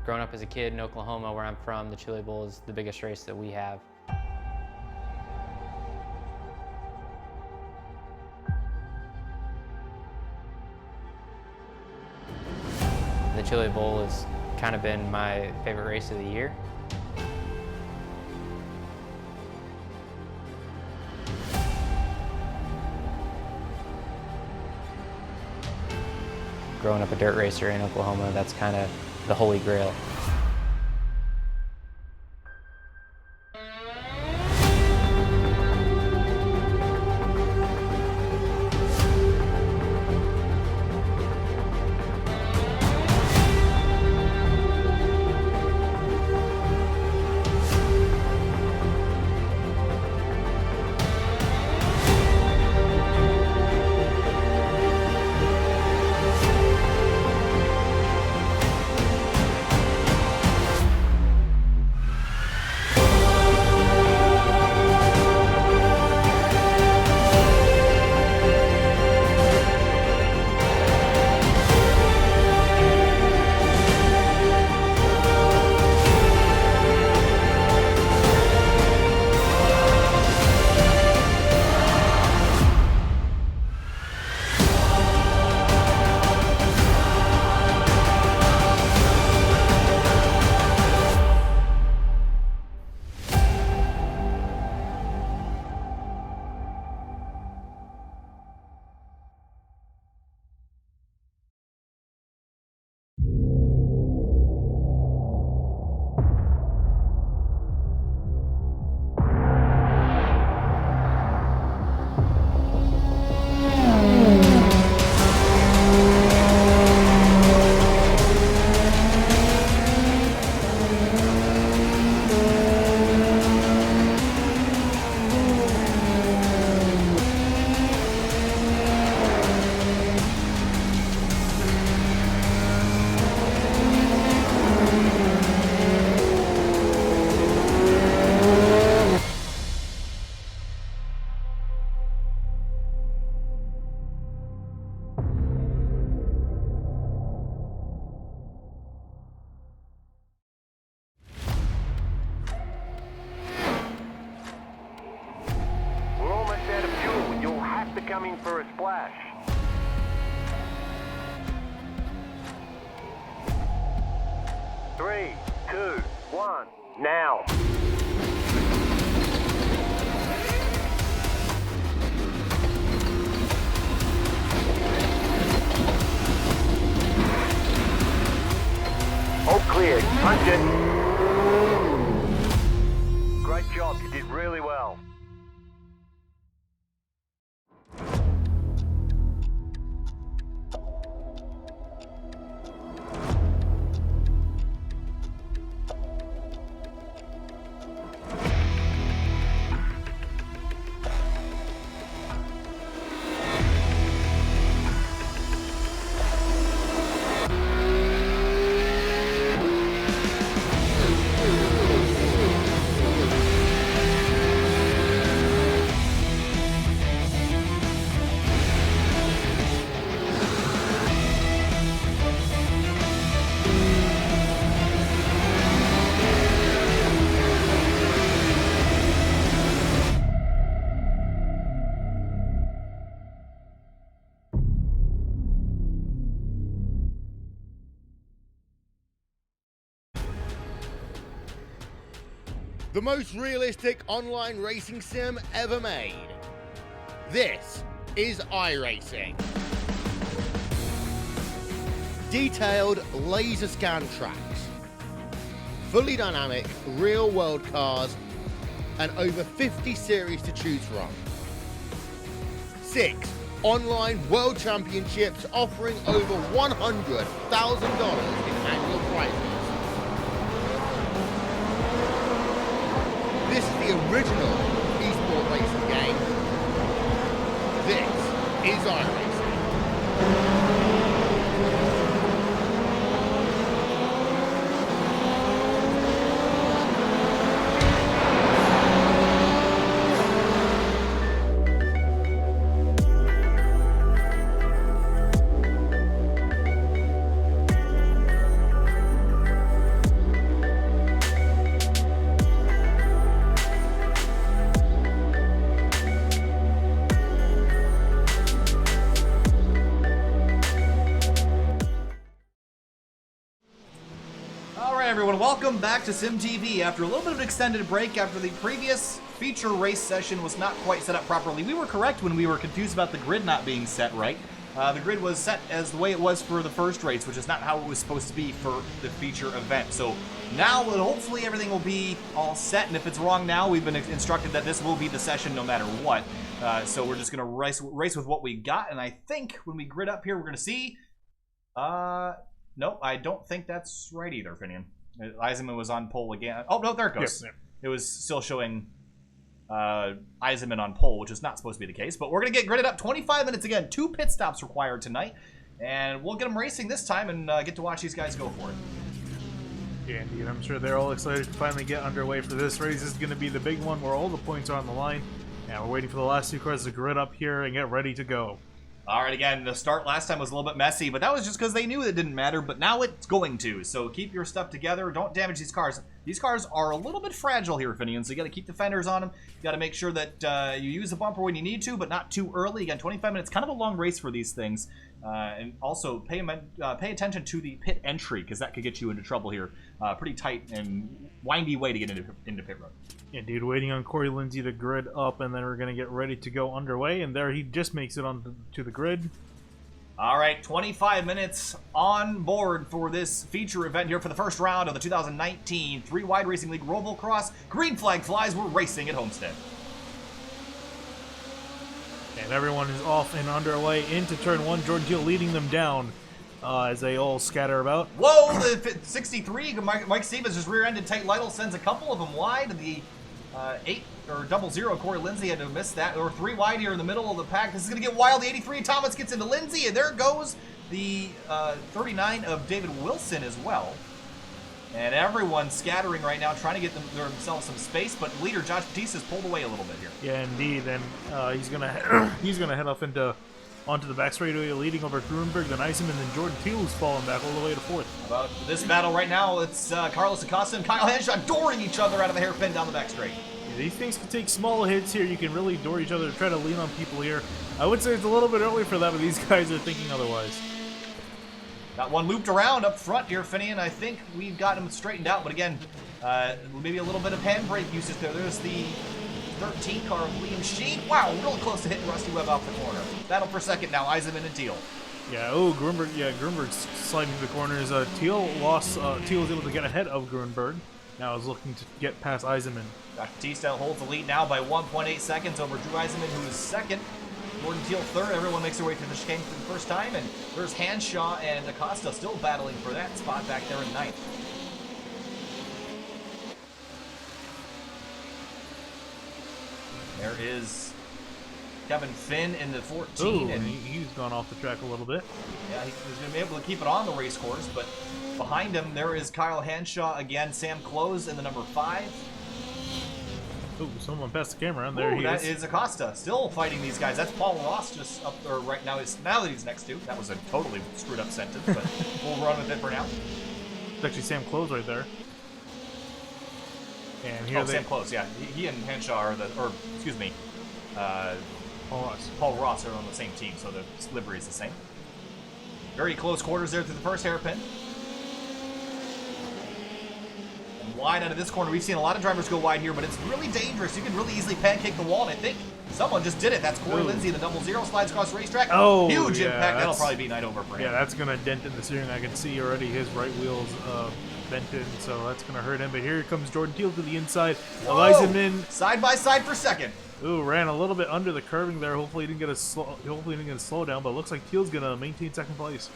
Growing up as a kid in Oklahoma, where I'm from, the Chili Bowl is the biggest race that we have. The Chili Bowl has kind of been my favorite race of the year. Growing up a dirt racer in Oklahoma, that's kind of the holy grail. Coming for a splash. Three, two, one, now. All clear, punch it. Great job, you did really well. The most realistic online racing sim ever made. This is iRacing. Detailed laser scan tracks, fully dynamic real world cars, and over 50 series to choose from. 6 online world championships offering over $100,000 in annual prizes. This is the original esport racing game. This is iRacing. welcome back to SimTV. After a little bit of an extended break, after the previous feature race session was not quite set up properly. We were correct when we were confused about the grid not being set right. The grid was set as the way it was for the first race, which is not how it was supposed to be for the feature event. So now, hopefully, everything will be all set, and if it's wrong now, we've been instructed that this will be the session no matter what. So we're just going to race with what we got, and I think when we grid up here, we're going to see... nope, I don't think that's right either, Finian. Eisenman was on pole again. Oh, no, there it goes. Yep. It was still showing Eisenman on pole, which is not supposed to be the case. But we're going to get gridded up 25 minutes again. 2 pit stops required tonight. And we'll get them racing this time and get to watch these guys go for it. Yeah, indeed. I'm sure they're all excited to finally get underway for this race. This is going to be the big one where all the points are on the line. And we're waiting for the last 2 cars to grid up here and get ready to go. All right, again, the start last time was a little bit messy, but that was just because they knew it didn't matter, but now it's going to. So keep your stuff together. Don't damage these cars. These cars are a little bit fragile here, Finian, so you got to keep the fenders on them. You got to make sure that you use the bumper when you need to, but not too early. Again, 25 minutes, kind of a long race for these things. And also pay attention to the pit entry, because that could get you into trouble here. Pretty tight and windy way to get into pit road. Indeed, waiting on Corey Lindsay to grid up, and then we're going to get ready to go underway. And there he just makes it onto the grid. All right, 25 minutes on board for this feature event here for the first round of the 2019 3WideRacing League RovalCross. Green flag flies. We're racing at Homestead. And everyone is off and underway into turn 1. Jordan Teal leading them down as they all scatter about. Whoa, the 63, Mike Stevens just rear-ended Tate Lytle, sends a couple of them wide. The 00 Corey Lindsay had to miss that. Or 3 wide here in the middle of the pack. This is going to get wild. The 83 Thomas gets into Lindsay, and there goes the 39 of David Wilson as well. And everyone's scattering right now, trying to get themselves some space, but leader Josh Batista's pulled away a little bit here. Yeah, indeed, and he's gonna head off onto the back straightaway, leading over Grunberg, then Eisenman, and then Jordan Teal's falling back all the way to 4th. About this battle right now, it's Carlos Acosta and Kyle Henshaw dooring each other out of the hairpin down the back straight. Yeah, these things can take small hits here. You can really door each other, try to lean on people here. I would say it's a little bit early for that, but these guys are thinking otherwise. Got one looped around up front here, Finian. I think we've got him straightened out, but again, maybe a little bit of handbrake usage there. There's the 13 car of Liam Sheen. Wow, really close to hitting Rusty Webb off the corner. Battle for second now, Eisenman and Teal. Yeah, Grunberg's sliding to the corners. Teal was able to get ahead of Grunberg. Now is looking to get past Eisenman. Josh Batista holds the lead now by 1.8 seconds over Drew Eisenman, who is second. Jordan Teal third. Everyone makes their way through the chicane for the first time, and there's Hanshaw and Acosta still battling for that spot back there in ninth. There is Kevin Finn in the 14. Ooh, and he's gone off the track a little bit. Yeah, he's going to be able to keep it on the race course, but behind him there is Kyle Hanshaw again, Sam Close in the number 5. Ooh, someone passed the camera, and there he is. That is Acosta, still fighting these guys. That's Paul Ross just up there right now. Now that he's next to. That was a totally screwed up sentence, but we'll run with it for now. It's actually Sam Close right there. And here Sam Close, yeah. He and Henshaw are Paul Ross are on the same team, so the livery is the same. Very close quarters there through the first hairpin. Wide out of this corner. We've seen a lot of drivers go wide here, but it's really dangerous. You can really easily pancake the wall, and I think someone just did it. That's Corey Lindsay, the 00 slides across the racetrack. Oh, huge yeah, impact. That'll probably be night over for him. Yeah, that's going to dent in the steering. I can see already his right wheel's bent in, so that's going to hurt him. But here comes Jordan Teal to the inside. Eisenman side by side for second. Ooh, ran a little bit under the curving there. Hopefully he didn't get a slow down, but it looks like Teal's going to maintain second place.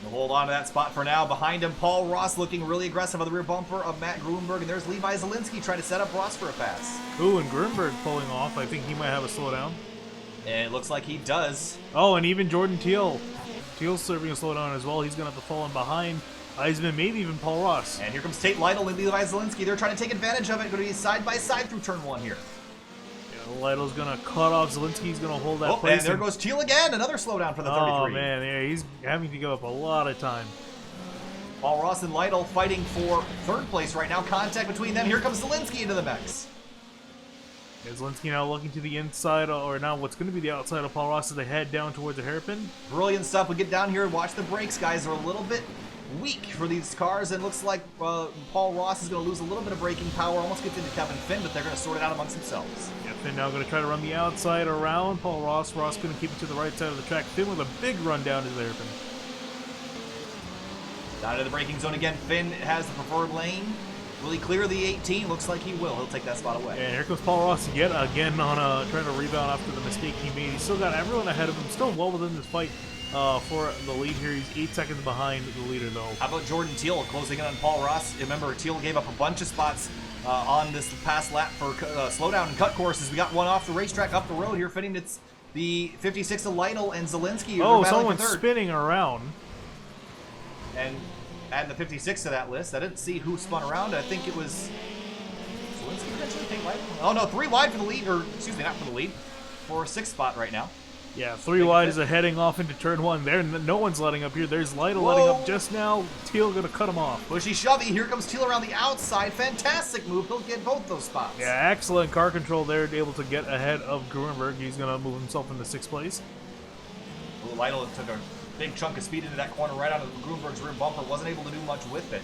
We'll hold on to that spot for now. Behind him, Paul Ross looking really aggressive on the rear bumper of Matt Grunberg, and there's Levi Zielinski trying to set up Ross for a pass. Ooh, and Grunberg pulling off. I think he might have a slowdown. And it looks like he does. Oh, and even Jordan Teal. Teal's serving a slowdown as well. He's going to have to fall in behind Eisenman, maybe even Paul Ross. And here comes Tate Lytle and Levi Zielinski. They're trying to take advantage of it. Going to be side by side through turn 1 here. Lytle's going to cut off. Zielinski's going to hold that place. And there goes Teal again. Another slowdown for the 33. Oh, man. Yeah, he's having to give up a lot of time. Paul Ross and Lytle fighting for third place right now. Contact between them. Here comes Zielinski into the mix. Zielinski now looking to the inside, or now what's going to be the outside of Paul Ross as they head down towards the hairpin. Brilliant stuff. We get down here and watch the brakes, guys. They're a little bit weak for these cars, and looks like Paul Ross is going to lose a little bit of braking power, almost gets into Kevin Finn, but they're going to sort it out amongst themselves. Yeah, Finn now going to try to run the outside around Paul Ross. Ross going to keep it to the right side of the track. Finn with a big run down to the hairpin. Down to the braking zone again. Finn has the preferred lane. Will he clear the 18? Looks like he will. He'll take that spot away. And here comes Paul Ross yet again on trying to rebound after the mistake he made. He's still got everyone ahead of him. Still well within this fight for the lead here. He's 8 seconds behind the leader, though. How about Jordan Teal closing in on Paul Ross? Remember, Teal gave up a bunch of spots on this past lap for slowdown and cut courses. We got one off the racetrack up the road here, fitting it's the 56 of Lytle and Zielinski. Oh, someone's spinning around. And add the 56 to that list. I didn't see who spun around. I think it was Zielinski potentially. Oh no, 3 wide for the lead, or excuse me, not for the lead, for 6th spot right now. Yeah, 3 wide is heading off into turn 1 there. No one's letting up here. There's Lytle letting up just now. Teal going to cut him off. Pushy shovey. Here comes Teal around the outside. Fantastic move. He'll get both those spots. Yeah, excellent car control there. Able to get ahead of Gruenberg. He's going to move himself into 6th place. Ooh, Lytle took a big chunk of speed into that corner right out of Gruenberg's rear bumper. Wasn't able to do much with it.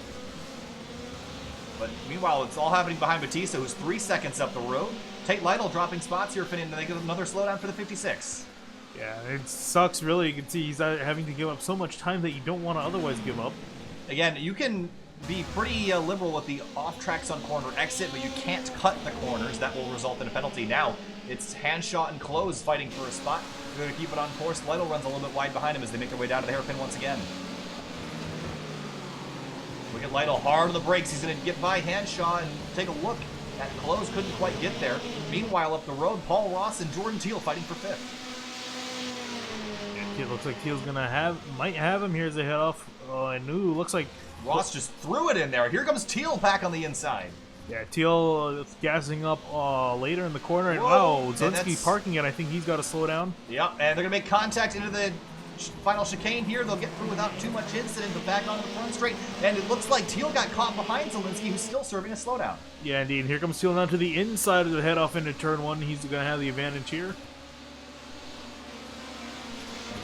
But meanwhile, it's all happening behind Batista, who's 3 seconds up the road. Tate Lytle dropping spots here, finishing another slowdown for the 56. Yeah, it sucks, really. You can see he's having to give up so much time that you don't want to otherwise give up. Again, you can be pretty liberal with the off tracks on corner exit, but you can't cut the corners. That will result in a penalty. Now, it's Handshot and Close fighting for a spot. They're going to keep it on course. Lytle runs a little bit wide behind him as they make their way down to the hairpin once again. Look at Lytle hard on the brakes. He's going to get by Handshot and take a look at Close. Couldn't quite get there. Meanwhile, up the road, Paul Ross and Jordan Teal fighting for 5th. It looks like Teal's gonna might have him here as they head off. Oh, and ooh, looks like Ross just threw it in there. Here comes Teal back on the inside. Yeah, Teal gassing up later in the corner, and whoa, wow, Zielinski parking it. I think he's got to slow down. Yep, and they're gonna make contact into the final chicane here. They'll get through without too much incident, but back onto the front straight. And it looks like Teal got caught behind Zielinski, who's still serving a slowdown. Yeah, indeed. Here comes Teal down to the inside of the head off into turn 1. He's gonna have the advantage here.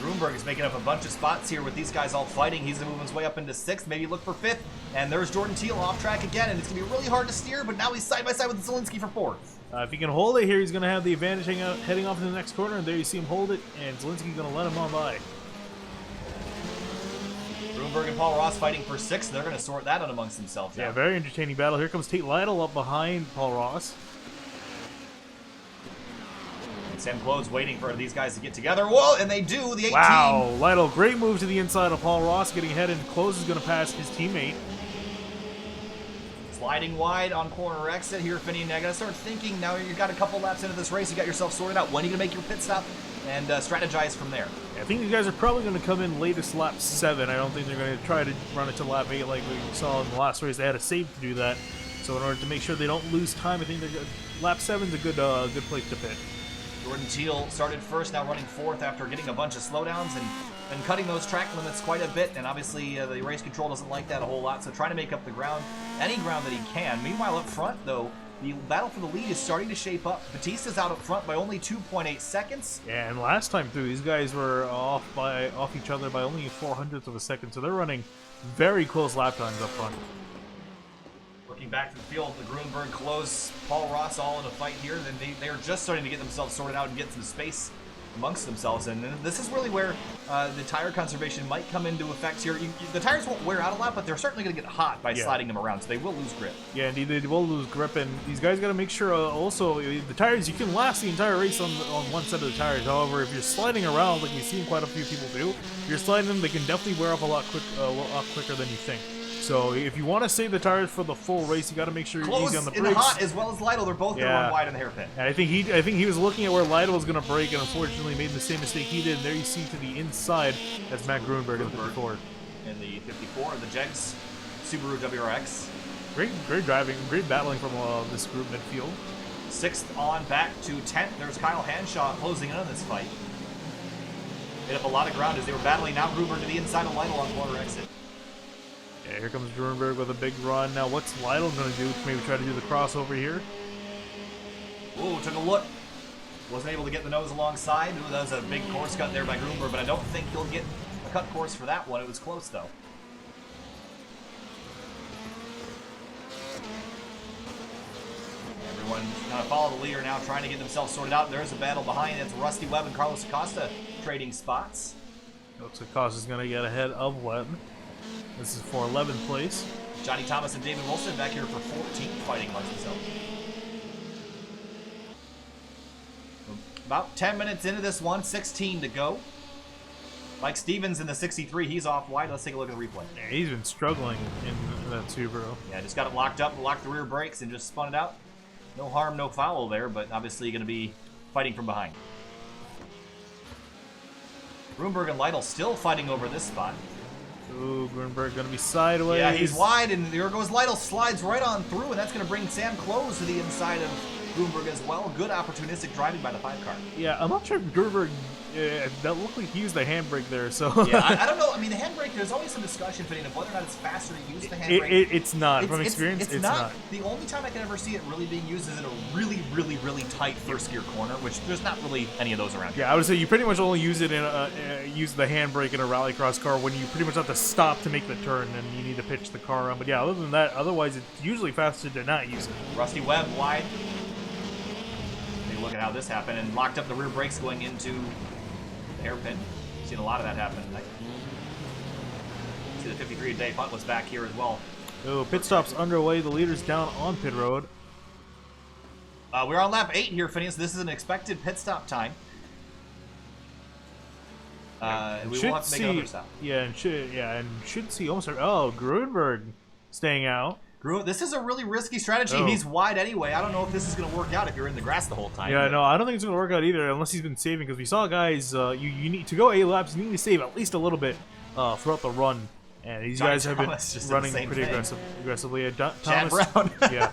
Gruenberg is making up a bunch of spots here with these guys all fighting. He's going to move his way up into 6th, maybe look for 5th. And there's Jordan Teal off track again, and it's going to be really hard to steer, but now he's side by side with Zielinski for 4th. If he can hold it here, he's going to have the advantage heading off in the next corner, and there you see him hold it, and Zielinski's going to let him on by. Gruenberg and Paul Ross fighting for 6th. They're going to sort that out amongst themselves now. Yeah, very entertaining battle. Here comes Tate Lytle up behind Paul Ross. Sam Close waiting for these guys to get together. Whoa, and they do, the 18. Wow, Lytle, great move to the inside of Paul Ross, getting ahead, and Close is going to pass his teammate. Sliding wide on corner exit here, Finney. Now, I gotta start thinking, now you've got a couple laps into this race, you got yourself sorted out. When are you gonna make your pit stop and strategize from there? I think these guys are probably going to come in latest lap 7. I don't think they're going to try to run it to lap 8 like we saw in the last race. They had a save to do that. So in order to make sure they don't lose time, I think they're good. Lap 7's a good place to pit. Jordan Teal started first, now running 4th after getting a bunch of slowdowns and cutting those track limits quite a bit. And obviously the race control doesn't like that a whole lot, so trying to make up the ground, any ground that he can. Meanwhile, up front, though, the battle for the lead is starting to shape up. Batista's out up front by only 2.8 seconds. Yeah, and last time through, these guys were off each other by only 0.04 of a second, so they're running very close lap times up front. Looking back to the field, the Gruenberg, Close, Paul Ross all in a fight here. Then they are just starting to get themselves sorted out and get some space amongst themselves. And this is really where the tire conservation might come into effect here. The tires won't wear out a lot, but they're certainly going to get hot by sliding them around, so they will lose grip. Yeah, indeed, they will lose grip, and these guys got to make sure also the tires, you can last the entire race on one set of the tires. However, if you're sliding around, like we've seen quite a few people do, if you're sliding them, they can definitely wear off a lot quicker than you think. So if you want to save the tires for the full race, you got to make sure you're easy on the brakes. In the hot, as well as Lytle, they're both going to run wide in the hairpin. And I think he was looking at where Lytle was going to brake, and unfortunately made the same mistake he did. And there you see to the inside, that's Matt Gruenberg in the 54. In the 54, the Jegs Subaru WRX. Great driving, great battling from this group midfield. 6th on back to 10th. There's Kyle Hanshaw closing in on this fight. Hit up a lot of ground as they were battling. Now Gruenberg to the inside of Lytle on corner exit. Yeah, here comes Gruenberg with a big run. Now what's Lytle going to do? Maybe try to do the crossover here. Ooh, took a look. Wasn't able to get the nose alongside. Ooh, that was a big course cut there by Gruenberg, but I don't think he'll get a cut course for that one. It was close, though. everyone kind of follow the leader now, trying to get themselves sorted out. There's a battle behind. It's Rusty Webb and Carlos Acosta trading spots. Looks like Acosta's going to get ahead of Webb. This is for 11th place. Johnny Thomas and David Wilson back here for 14th, fighting amongst themselves. About 10 minutes into this one, 16 to go. Mike Stevens in the 63, he's off wide. Let's take a look at the replay. Yeah, he's been struggling in that Subaru. Yeah, just got it locked up, locked the rear brakes, and just spun it out. No harm, no foul there, but obviously going to be fighting from behind. Grunberg and Lytle still fighting over this spot. Ooh, Grunberg going to be sideways. Yeah, he's wide, and there goes Lytle, slides right on through, and that's going to bring Sam Close to the inside of Grunberg as well. Good opportunistic driving by the 5 car. Yeah, I'm not sure if Grunberg, that looked like he used the handbrake there, so... Yeah, I don't know. I mean, the handbrake, there's always some discussion, Fitting, of whether or not it's faster to use the handbrake. It's not. From experience, it's not. The only time I can ever see it really being used is in a really, really, really tight first gear corner, which there's not really any of those around here. Yeah, I would say you pretty much only use it in use the handbrake in a rallycross car when you pretty much have to stop to make the turn and you need to pitch the car around. But yeah, other than that, otherwise it's usually faster to not use it. Rusty Webb wide. Take a look at how this happened, and locked up the rear brakes going into the hairpin. Seen a lot of that happen tonight. See the 53 a day punt was back here as well. Oh, pit stop's underway. The leader's down on pit road. We're on lap 8 here, Phineas. This is an expected pit stop time. We will have to make another stop. Yeah, and should see almost. Oh, Grunberg staying out. This is a really risky strategy. Oh. He's wide anyway. I don't know if this is going to work out if you're in the grass the whole time. Yeah, no, I don't think it's going to work out either unless he's been saving, because we saw guys, you need to go 8 laps, you need to save at least a little bit throughout the run. And these guys have been running pretty aggressively. Chad Thomas, Brown. yeah,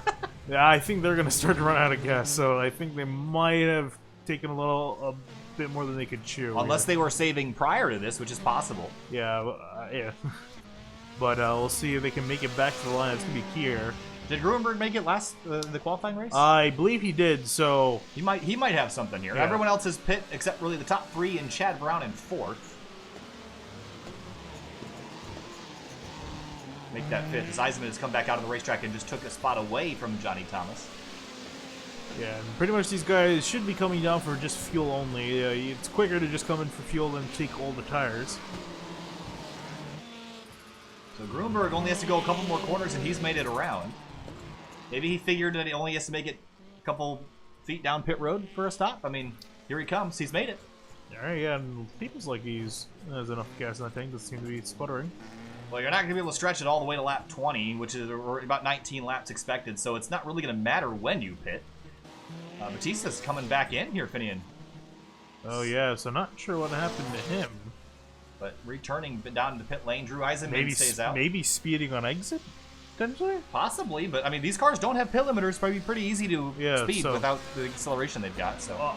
I think they're going to start to run out of gas, so I think they might have taken a bit more than they could chew. Unless they were saving prior to this, which is possible. Yeah, yeah. But we'll see if they can make it back to the line. It's going to be key here. Did Grunberg make it last the qualifying race? I believe he did, so... He might have something here. Yeah. Everyone else is pit except really the top 3 and Chad Brown in 4th. Make that 5th. As Eisenman has come back out of the racetrack and just took a spot away from Johnny Thomas. Yeah, and pretty much these guys should be coming down for just fuel only. It's quicker to just come in for fuel than take all the tires. So Grunberg only has to go a couple more corners and he's made it around. Maybe he figured that he only has to make it a couple feet down pit road for a stop. I mean, here he comes. He's made it. Alright, yeah, and seems like he's has enough gas in that tank. Doesn't seem to be sputtering. Well, you're not going to be able to stretch it all the way to lap 20, which is about 19 laps expected, so it's not really going to matter when you pit. Batista's coming back in here, Finian. Oh, yeah, so not sure what happened to him. But returning down to pit lane, Drew Eisenman stays out. Maybe speeding on exit, potentially? Possibly, but I mean, these cars don't have pit limiters. It's probably pretty easy to speed without the acceleration they've got. So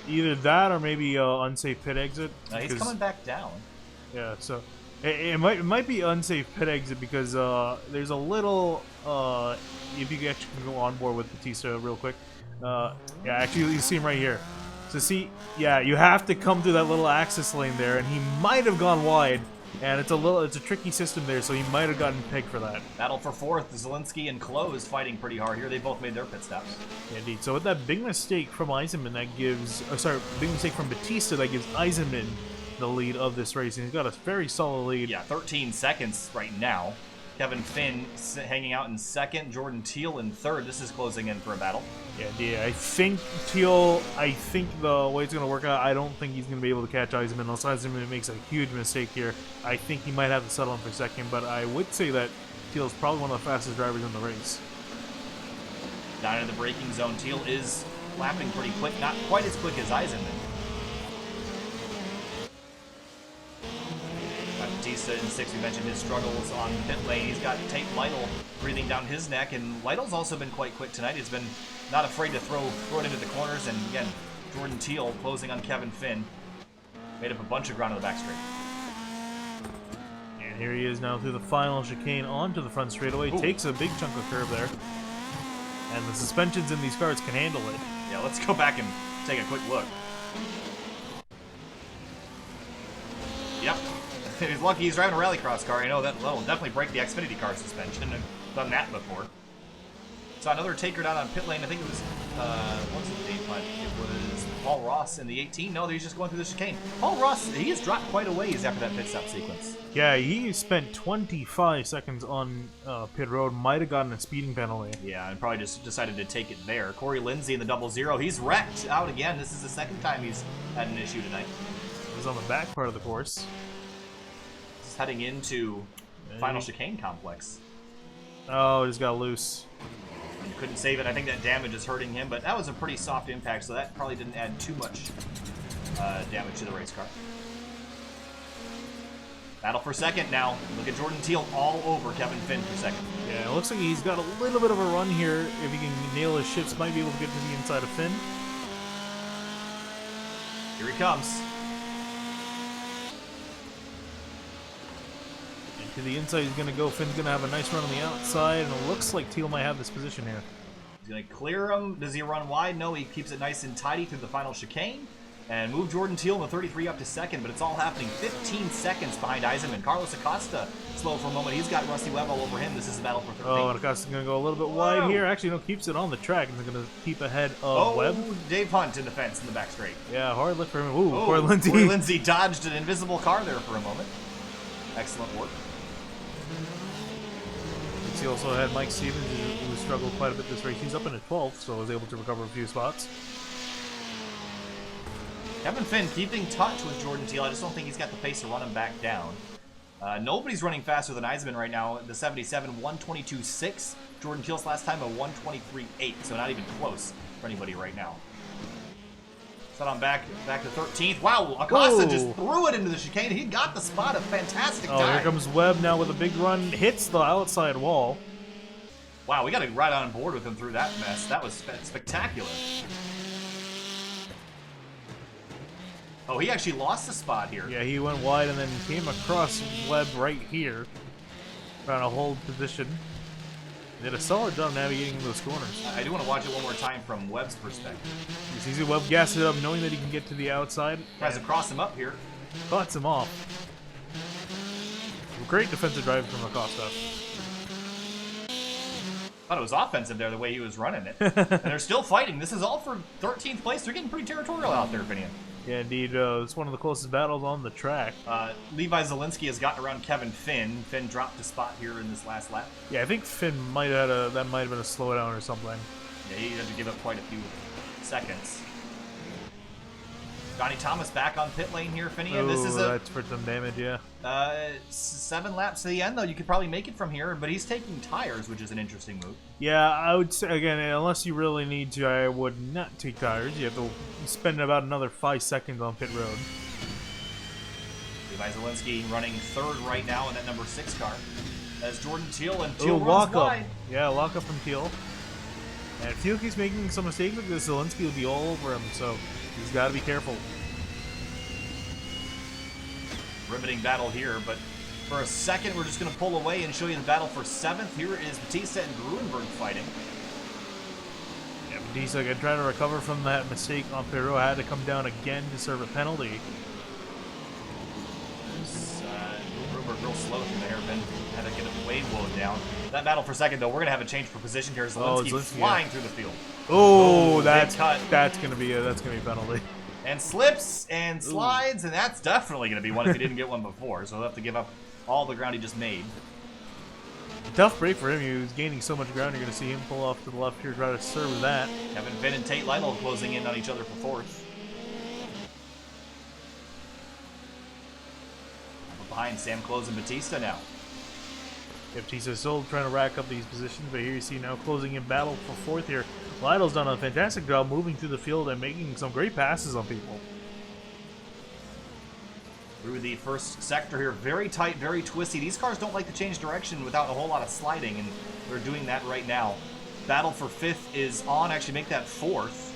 either that or maybe unsafe pit exit. He's coming back down. Yeah, so it might be unsafe pit exit because there's a little if you actually can go on board with Batista real quick. Yeah, actually you see him right here. So see, yeah, you have to come through that little access lane there, and he might have gone wide, and it's a tricky system there, so he might have gotten pegged for that. Battle for 4th, Zielinski and Close fighting pretty hard here. They both made their pit stops. Yeah, indeed. So with that big mistake from Eisenman, that gives, big mistake from Batista, that gives Eisenman the lead of this race, and he's got a very solid lead. Yeah, 13 seconds right now. Kevin Finn hanging out in 2nd, Jordan Teal in 3rd. This is closing in for a battle. Yeah, I think Teal, the way it's going to work out, I don't think he's going to be able to catch Eisenman unless Eisenman makes a huge mistake here. I think he might have to settle in for 2nd, but I would say that Teal's probably one of the fastest drivers in the race. Down in the braking zone, Teal is lapping pretty quick, not quite as quick as Eisenman. Batista in 6th, we mentioned his struggles on the pit lane. He's got Tate Lytle breathing down his neck, and Lytle's also been quite quick tonight. He's been not afraid to throw it into the corners, and again, Jordan Teal closing on Kevin Finn. Made up a bunch of ground on the back straight. And here he is now through the final chicane onto the front straightaway. Ooh. Takes a big chunk of curve there. And the suspensions in these cars can handle it. Yeah, let's go back and take a quick look. Yep. He's lucky he's driving a rallycross car. I know that'll definitely break the Xfinity car suspension. I've done that before. So another taker down on pit lane. I think it was what's his name? It was Paul Ross in the 18. No, he's just going through the chicane. Paul Ross, he has dropped quite a ways after that pit stop sequence. Yeah, he spent 25 seconds on pit road. Might have gotten a speeding penalty. Yeah, and probably just decided to take it there. Corey Lindsay in the 00. He's wrecked out again. This is the second time he's had an issue tonight. He was on the back part of the course. He's heading into final chicane complex. Oh, just got loose. And couldn't save it. I think that damage is hurting him, but that was a pretty soft impact, so that probably didn't add too much damage to the race car. Battle for second now. Look at Jordan Teal all over Kevin Finn for second. Yeah, it looks like he's got a little bit of a run here. If he can nail his shifts, might be able to get to the inside of Finn. Here he comes. And to the inside he's going to go. Finn's going to have a nice run on the outside, and it looks like Teal might have this position here. He's going to clear him. Does he run wide? No, he keeps it nice and tidy through the final chicane. And move Jordan Teal in the 33 up to second, but it's all happening 15 seconds behind Eisenman. Carlos Acosta slow for a moment. He's got Rusty Webb all over him. This is a battle for 13. Oh, and Acosta's going to go a little bit wide here. Actually, no, keeps it on the track, and they're going to keep ahead of Webb. Dave Hunt in the fence in the back straight. Yeah, hard lift for him. Ooh, Corey Lindsay. Corey Lindsay dodged an invisible car there for a moment. Excellent work. He also had Mike Stevens, who struggled quite a bit this race. He's up in a 12th, so was able to recover a few spots. Kevin Finn keeping touch with Jordan Teal. I just don't think he's got the pace to run him back down. Nobody's running faster than Eisenman right now. The 77, 122.6. Jordan Teal's last time a 123.8, so not even close for anybody right now. Set on back to 13th. Wow, Acosta just threw it into the chicane. He got the spot. A fantastic dive. Here comes Webb now with a big run. Hits the outside wall. Wow, we got to right on board with him through that mess. That was spectacular. Oh, he actually lost the spot here. Yeah, he went wide and then came across Webb right here. Trying to hold position. Did a solid job navigating those corners. I do want to watch it one more time from Webb's perspective. You see Webb gas it up, knowing that he can get to the outside. Tries to cross him up here. Cuts him off. Great defensive drive from Acosta. Thought it was offensive there, the way he was running it. And they're still fighting. This is all for 13th place. They're getting pretty territorial out there, Finian. Yeah, indeed. It's one of the closest battles on the track. Levi Zielinski has gotten around Kevin Finn. Finn dropped a spot here in this last lap. Yeah, I think Finn might have that might have been a slowdown or something. Yeah, he had to give up quite a few seconds. Johnny Thomas back on pit lane here, Finian. This is that's for some damage, yeah. 7 laps to the end, though. You could probably make it from here, but he's taking tires, which is an interesting move. Yeah, I would say, again, unless you really need to, I would not take tires. You have to spend about another 5 seconds on pit road. Levi Zielinski running third right now in that number 6 car. As Jordan Teal, and Teal runs lock wide. up. Yeah, lock up from Teal. And if Teal keeps making some mistakes like this, Zielinski will be all over him, so he's got to be careful. Riveting battle here, but for a second we're just going to pull away and show you the battle for 7th. Here is Batista and Gruenberg fighting. Yeah, Batista again trying to recover from that mistake on pit road. Had to come down again to serve a penalty. Gruenberg real slow through the hairpin. Had to get it way slowed down. That battle for 2nd, though, we're going to have a change for position here. Zielinski flying through the field. Oh, that's going to be a penalty. And slips and slides, and that's definitely going to be one if he didn't get one before. So he'll have to give up all the ground he just made. Tough break for him. He was gaining so much ground. You're going to see him pull off to the left here, try to serve with that. Kevin Finn and Tate Lytle closing in on each other for 4th. Behind Sam Close and Batista now. Batista's still trying to rack up these positions, but here you see now closing in battle for 4th here. Lytle's done a fantastic job moving through the field and making some great passes on people. Through the first sector here, very tight, very twisty. These cars don't like to change direction without a whole lot of sliding, and they're doing that right now. Battle for 5th is on, actually make that 4th.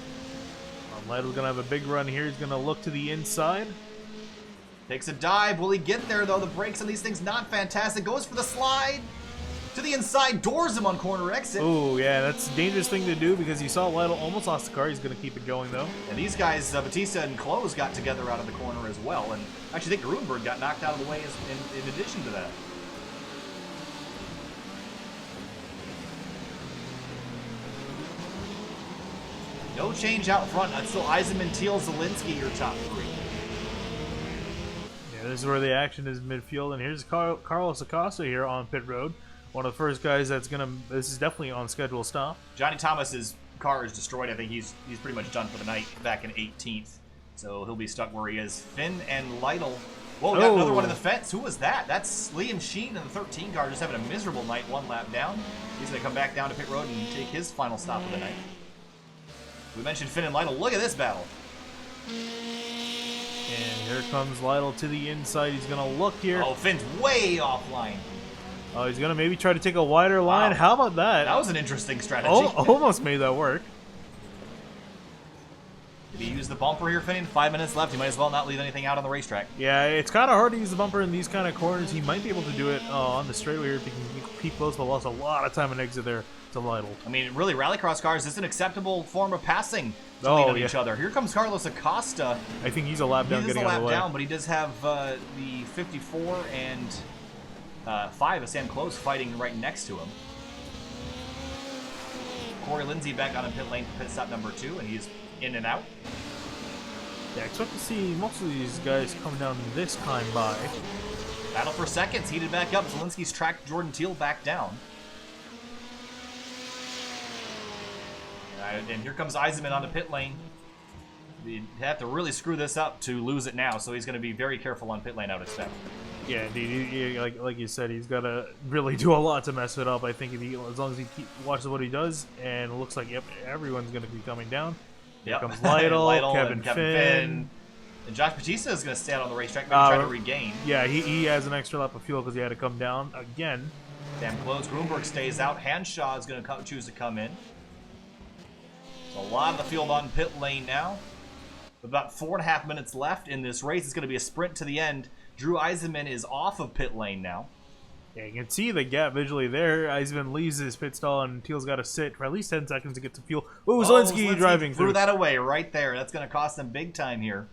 Lytle's going to have a big run here. He's going to look to the inside. Takes a dive. Will he get there, though? The brakes on these things not fantastic. Goes for the slide. To the inside. Doors him on corner exit. Oh, yeah. That's a dangerous thing to do because you saw Lytle almost lost the car. He's going to keep it going, though. And these guys, Batista and Close, got together out of the corner as well. And actually, I think Gruenberg got knocked out of the way in addition to that. No change out front. That's still Eisenman, Teal, Zielinski, your top three. Yeah, this is where the action is midfield, and here's Carlos Acosta here on pit road. One of the first guys that's gonna. This is definitely on schedule stop. Johnny Thomas's car is destroyed. I think he's pretty much done for the night back in 18th. So he'll be stuck where he is. Finn and Lytle. Whoa, we got another one in the fence. Who was that? That's Liam Sheen in the 13 car, just having a miserable night, one lap down. He's going to come back down to pit road and take his final stop of the night. We mentioned Finn and Lytle. Look at this battle. And here comes Lytle to the inside. He's going to look here. Oh, Finn's way offline. Oh, he's going to maybe try to take a wider line. Wow. How about that? That was an interesting strategy. Almost made that work. Did he use the bumper here, Finn? 5 minutes left. He might as well not leave anything out on the racetrack. Yeah, it's kind of hard to use the bumper in these kind of corners. He might be able to do it on the straightaway here if he can keep close, but lost a lot of time and exit there to Lytle. I mean, really, rallycross cars is an acceptable form of passing to lean on each other. Here comes Carlos Acosta. I think he's a lap down getting out of the way. Down, but he does have the 54 and 5 of Sam Close fighting right next to him. Corey Lindsay back on a pit lane for pit stop number 2, and he's in and out. Yeah, I expect to see most of these guys come down this time by. Battle for seconds, heated back up. Zielinski's tracked Jordan Teal back down. And here comes Eisenman on the pit lane. You have to really screw this up to lose it now, so he's going to be very careful on pit lane, I would expect. Yeah, indeed. Like you said, he's got to really do a lot to mess it up. I think as long as he watches what he does, and it looks like, yep, everyone's going to be coming down. Here comes Lytle, Kevin Finn. And Josh Batista is going to stay out on the racetrack, maybe try to regain. Yeah, he has an extra lap of fuel because he had to come down again. Damn close. Grunberg stays out. Hanshaw is going to choose to come in. So a lot of the field on pit lane now. With about 4.5 minutes left in this race. It's going to be a sprint to the end. Drew Eisenman is off of pit lane now. Yeah, you can see the gap visually there. Eisenman leaves his pit stall, and Teal's got to sit for at least 10 seconds to get to fuel. Oh, Zielinski driving threw through. That away right there. That's going to cost him big time here.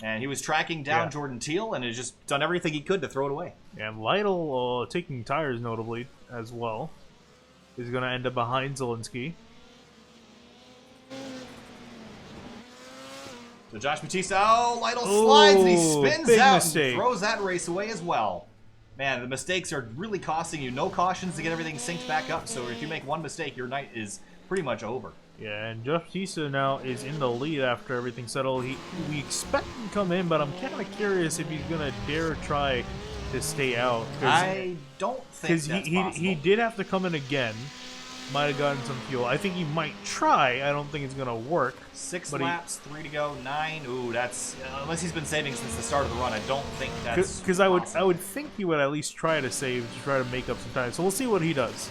And he was tracking down Jordan Teal, and has just done everything he could to throw it away. And Lytle, taking tires notably as well, is going to end up behind Zielinski. So Josh Batista, Lytle slides and he spins out mistake. And throws that race away as well. Man, the mistakes are really costing you. No cautions to get everything synced back up, so if you make one mistake, your night is pretty much over. Yeah, and Josh Batista now is in the lead after everything settled. We expect him to come in, but I'm kind of curious if he's going to dare try to stay out. I don't think that's possible. He did have to come in again. Might have gotten some fuel. I think he might try. I don't think it's going to work. 6 laps, 3 to go, 9. Ooh, that's unless he's been saving since the start of the run. I don't think that's because I would think he would at least try to save to try to make up some time. So we'll see what he does.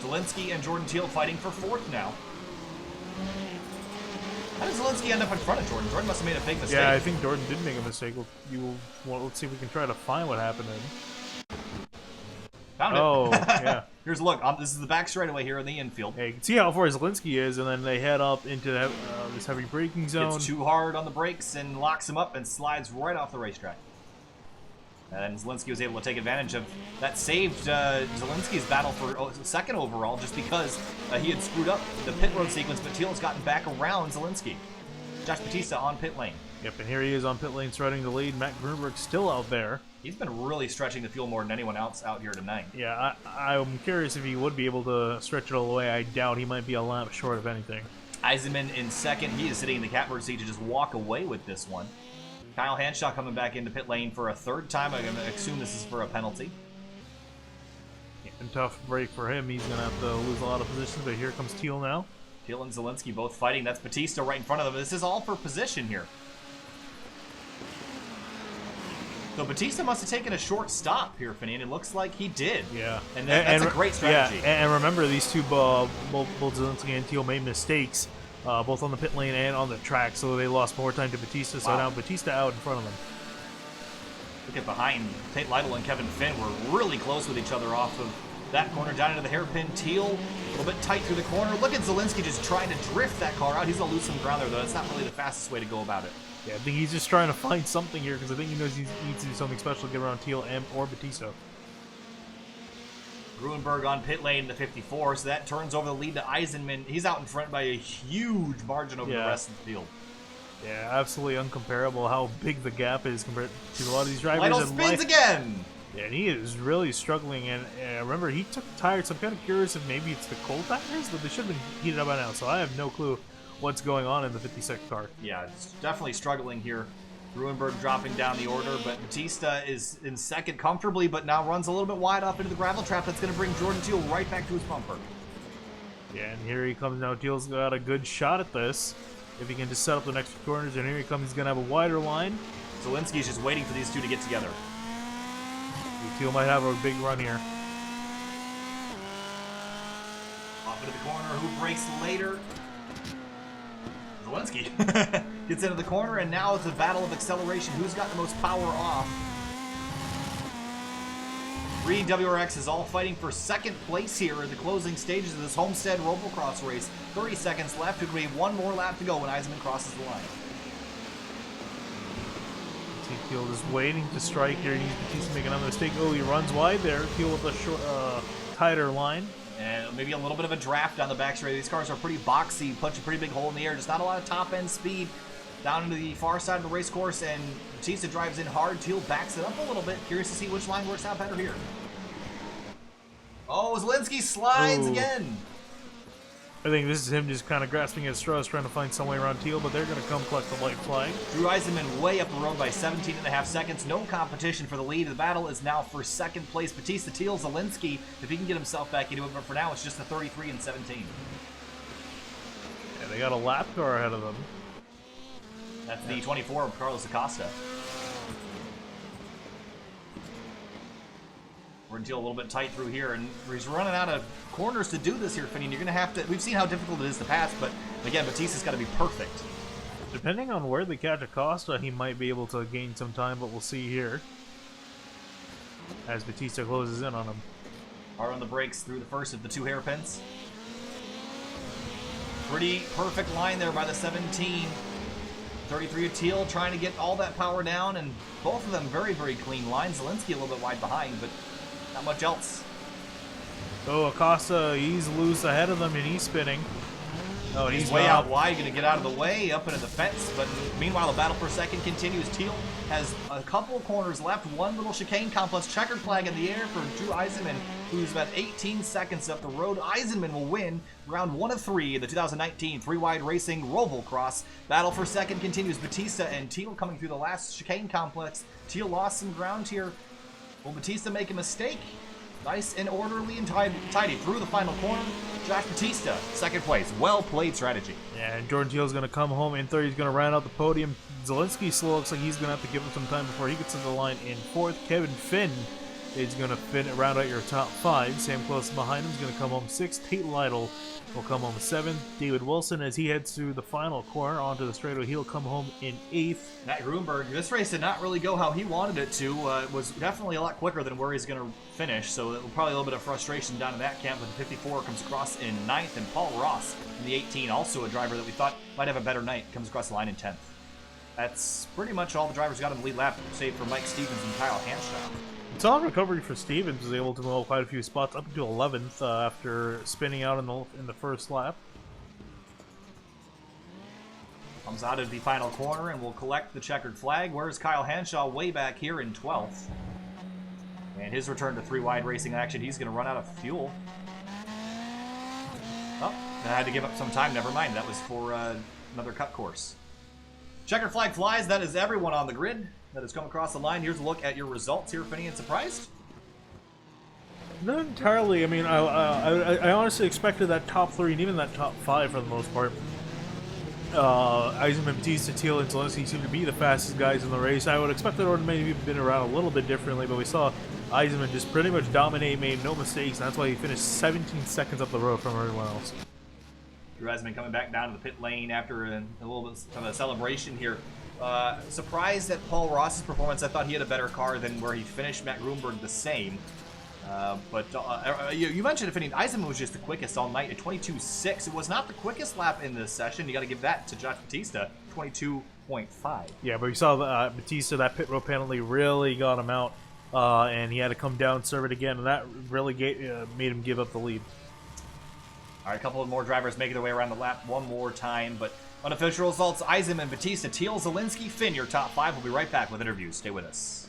Zielinski and Jordan Teal fighting for 4th now. How did Zielinski end up in front of Jordan? Jordan must have made a big mistake. Yeah, I think Jordan did make a mistake. Let's see if we can try to find what happened then. Found it. Oh, yeah. Here's a look. This is the back straightaway here in the infield. Yeah, you can see how far Zielinski is, and then they head up into this heavy braking zone. Gets too hard on the brakes and locks him up and slides right off the racetrack. And Zielinski was able to take advantage of that. Saved Zielinski's battle for 2nd overall just because he had screwed up the pit road sequence, but Teal has gotten back around Zielinski. Josh Batista on pit lane. Yep, and here he is on pit lane starting the lead. Matt Grunberg's still out there. He's been really stretching the fuel more than anyone else out here tonight. Yeah, I'm curious if he would be able to stretch it all the way. I doubt. He might be a lap short of anything. Eisenman in 2nd. He is sitting in the catbird seat to just walk away with this one. Kyle Hanshaw coming back into pit lane for a 3rd time. I'm going to assume this is for a penalty. Yeah, and tough break for him. He's going to have to lose a lot of positions, but here comes Teal now. Teal and Zielinski both fighting. That's Batista right in front of them. This is all for position here. So Batista must have taken a short stop here, Finney, and it looks like he did. Yeah. And that's a great strategy. Yeah, and remember, these two, both Zielinski and Teal, made mistakes, both on the pit lane and on the track, so they lost more time to Batista, so now Batista out in front of them. Look at behind. Tate Lytle and Kevin Finn were really close with each other off of that corner, down into the hairpin. Teal, a little bit tight through the corner. Look at Zielinski just trying to drift that car out. He's going to lose some ground there, though. That's not really the fastest way to go about it. Yeah, I think he's just trying to find something here because I think he knows he needs to do something special to get around Teal or Batista. Gruenberg on pit lane in the 54, so that turns over the lead to Eisenman. He's out in front by a huge margin over the rest of the field. Yeah, absolutely uncomparable how big the gap is compared to a lot of these drivers. Lytle spins again! Yeah, and he is really struggling, and remember, he took tires, so I'm kind of curious if maybe it's the cold tires, but they should have been heated up by now, so I have no clue what's going on in the 56 car. Yeah, it's definitely struggling here. Gruenberg dropping down the order, but Batista is in second comfortably, but now runs a little bit wide up into the gravel trap. That's going to bring Jordan Teal right back to his bumper. Yeah, and here he comes now. Teal's got a good shot at this. If he can just set up the next few corners, and here he comes, he's going to have a wider line. Zielinski's just waiting for these two to get together. Teal might have a big run here. Off into the corner, who breaks later? Zielinski gets into the corner, and now it's a battle of acceleration. Who's got the most power off? 3WRX is all fighting for second place here in the closing stages of this Homestead RovalCross race. 30 seconds left. It will be one more lap to go when Eisenman crosses the line. Teal is waiting to strike here. He's making another mistake. Oh, he runs wide there. Teal with a short, tighter line. And maybe a little bit of a draft down the back straight. These cars are pretty boxy, punch a pretty big hole in the air. Just not a lot of top-end speed down into the far side of the race course, and Batista drives in hard. Teal backs it up a little bit. Curious to see which line works out better here. Oh, Zielinski slides again. I think this is him just kind of grasping at straws, trying to find some way around Teal, but they're going to come collect the white flag. Drew Eisenman way up the road by 17.5 seconds. No competition for the lead. The battle is now for second place. Batista, Teal, Zielinski, if he can get himself back into it, but for now it's just a 33 and 17. Yeah, they got a lap car ahead of them. That's the 24 of Carlos Acosta. We're Teal a little bit tight through here, and he's running out of corners to do this here, Finian. You're going to have to... We've seen how difficult it is to pass, but again, Batista's got to be perfect. Depending on where they catch Acosta, he might be able to gain some time, but we'll see here as Batista closes in on him. Hard on the brakes through the first of the two hairpins. Pretty perfect line there by the 17. 33 of Teal trying to get all that power down, and both of them very, very clean lines. Zielinski a little bit wide behind, but not much else. Oh, Acosta, he's loose ahead of them, and he's spinning. Oh, he's way out wide, going to get out of the way, up into the fence, but meanwhile the battle for second continues. Teal has a couple of corners left, one little chicane complex, checkered flag in the air for Drew Eisenman, who's about 18 seconds up the road. Eisenman will win round 1 of 3 in the 2019 3WideRacing RovalCross. Battle for second continues. Batista and Teal coming through the last chicane complex. Teal lost some ground here. Will Batista make a mistake? Nice and orderly and tidy through the final corner. Josh Batista, second place. Well played strategy. Yeah, and Jordan Teal's going to come home in third. He's going to round out the podium. Zielinski still looks like he's going to have to give him some time before he gets to the line in fourth. Kevin Finn is going to round out your top 5. Sam Close behind him is going to come home 6th. Tate Lytle will come home 7th. David Wilson, as he heads through the final corner onto the straightaway, he'll come home in 8th. Matt Gruenberg, this race did not really go how he wanted it to. It was definitely a lot quicker than where he's going to finish, so it will probably a little bit of frustration down in that camp. But the 54 comes across in 9th, and Paul Ross in the 18, also a driver that we thought might have a better night, comes across the line in 10th. That's pretty much all the drivers got in the lead lap, save for Mike Stevens and Kyle Hanshaw. Solid recovery for Stevens, was able to move quite a few spots up to 11th after spinning out in the first lap. Comes out of the final corner and will collect the checkered flag. Where's Kyle Hanshaw? Way back here in 12th. And his return to 3WideRacing action, he's going to run out of fuel. Oh, I had to give up some time. Never mind. That was for another cut course. Checkered flag flies. That is everyone on the grid that has come across the line. Here's a look at your results here. Finian, surprised? Not entirely. I mean, I honestly expected that top 3 and even that top 5 for the most part. Eisenman, Batista, Teal, and Zielinski seem to be the fastest guys in the race. I would expect that order maybe been around a little bit differently, but we saw Eisenman just pretty much dominate, made no mistakes, and that's why he finished 17 seconds up the road from everyone else. Drew Eisenman coming back down to the pit lane after a little bit of a celebration here. Surprised at Paul Ross's performance. I thought he had a better car than where he finished. Matt Gruenberg the same. You mentioned, Finian, Eisenman was just the quickest all night at 22.6. It was not the quickest lap in this session. You got to give that to Josh Batista, 22.5. Yeah, but we saw Batista, that pit road penalty really got him out. and he had to come down, serve it again, and that really made him give up the lead. All right, a couple of more drivers making their way around the lap one more time, but unofficial results, Eisenman, Batista, Teal, Zielinski, Finn, your top 5. We'll be right back with interviews. Stay with us.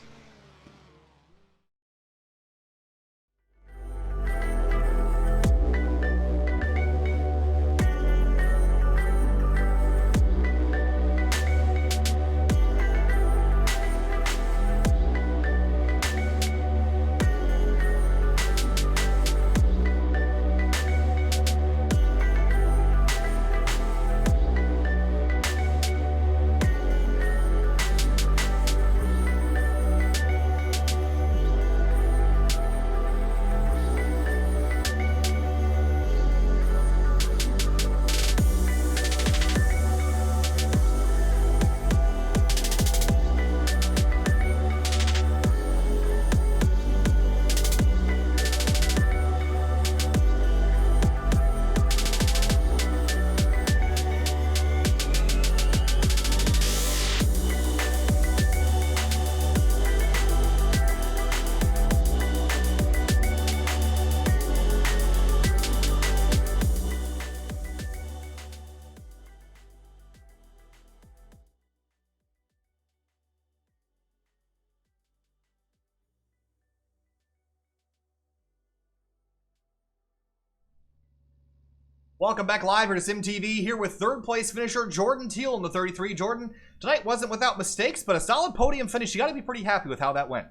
Welcome back live here to SimTV, here with third place finisher Jordan Teal in the 33. Jordan, tonight wasn't without mistakes, but a solid podium finish. You got to be pretty happy with how that went.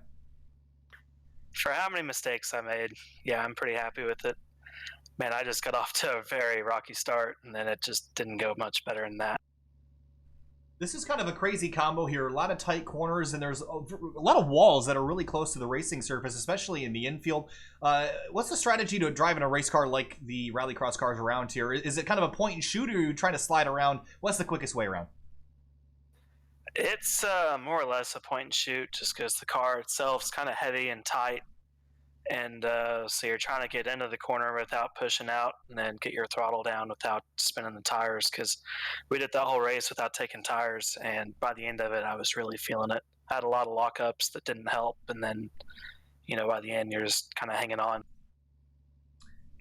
For how many mistakes I made, yeah, I'm pretty happy with it. Man, I just got off to a very rocky start, and then it just didn't go much better than that. This is kind of a crazy combo here. A lot of tight corners, and there's a lot of walls that are really close to the racing surface, especially in the infield. What's the strategy to drive in a race car like the rallycross cars around here? Is it kind of a point and shoot, or are you trying to slide around? What's the quickest way around? It's more or less a point and shoot, just because the car itself is kind of heavy and tight. And so you're trying to get into the corner without pushing out, and then get your throttle down without spinning the tires, because we did that whole race without taking tires, and by the end of it, I was really feeling it. I had a lot of lockups that didn't help, and then, by the end, you're just kind of hanging on.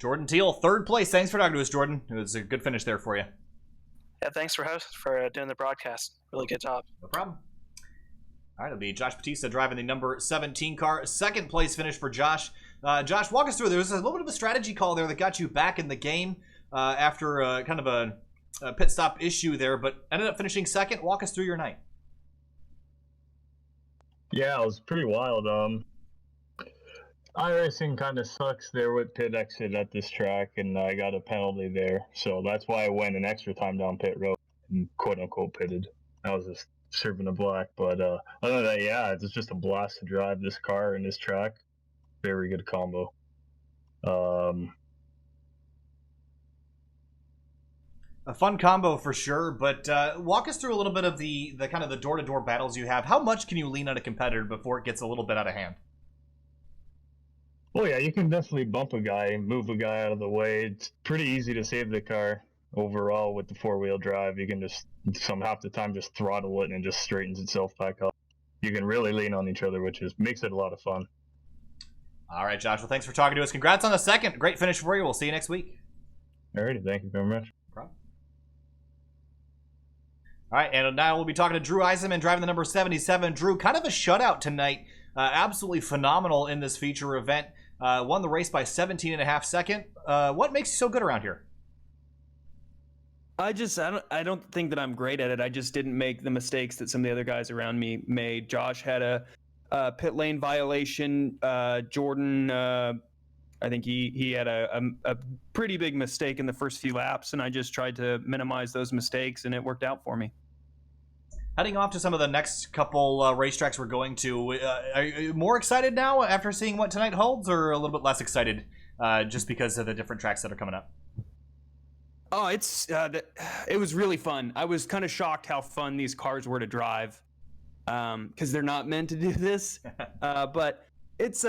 Jordan Teal, third place. Thanks for talking to us, Jordan. It was a good finish there for you. Yeah, thanks for doing the broadcast. Really good job. No problem. All right, it'll be Josh Batista driving the number 17 car. Second place finish for Josh. Josh, walk us through. There was a little bit of a strategy call there that got you back in the game after kind of a pit stop issue there, but ended up finishing second. Walk us through your night. Yeah, it was pretty wild. iRacing kind of sucks there with pit exit at this track, and I got a penalty there. So that's why I went an extra time down pit road and quote-unquote pitted. I was just serving a black, but other than that, yeah, it's just a blast to drive this car and this track. Very good combo. A fun combo for sure, but walk us through a little bit of the kind of the door-to-door battles you have. How much can you lean on a competitor before it gets a little bit out of hand? Oh yeah, you can definitely bump a guy, move a guy out of the way. It's pretty easy to save the car overall with the four-wheel drive. You can just half the time just throttle it and it just straightens itself back up. You can really lean on each other, which makes it a lot of fun. All right, Josh. Well, thanks for talking to us. Congrats on the second. Great finish for you. We'll see you next week. All righty. Thank you very much. No problem. All right, and now we'll be talking to Drew Eisenman driving the number 77. Drew, kind of a shutout tonight. Absolutely phenomenal in this feature event. Won the race by 17.5 seconds. What makes you so good around here? I don't think that I'm great at it. I just didn't make the mistakes that some of the other guys around me made. Josh had a pit lane violation. Jordan, I think he had a pretty big mistake in the first few laps, and I just tried to minimize those mistakes, and it worked out for me. Heading off to some of the next couple racetracks we're going to, are you more excited now after seeing what tonight holds, or a little bit less excited just because of the different tracks that are coming up? Oh, it was really fun. I was kind of shocked how fun these cars were to drive, because they're not meant to do this. But it's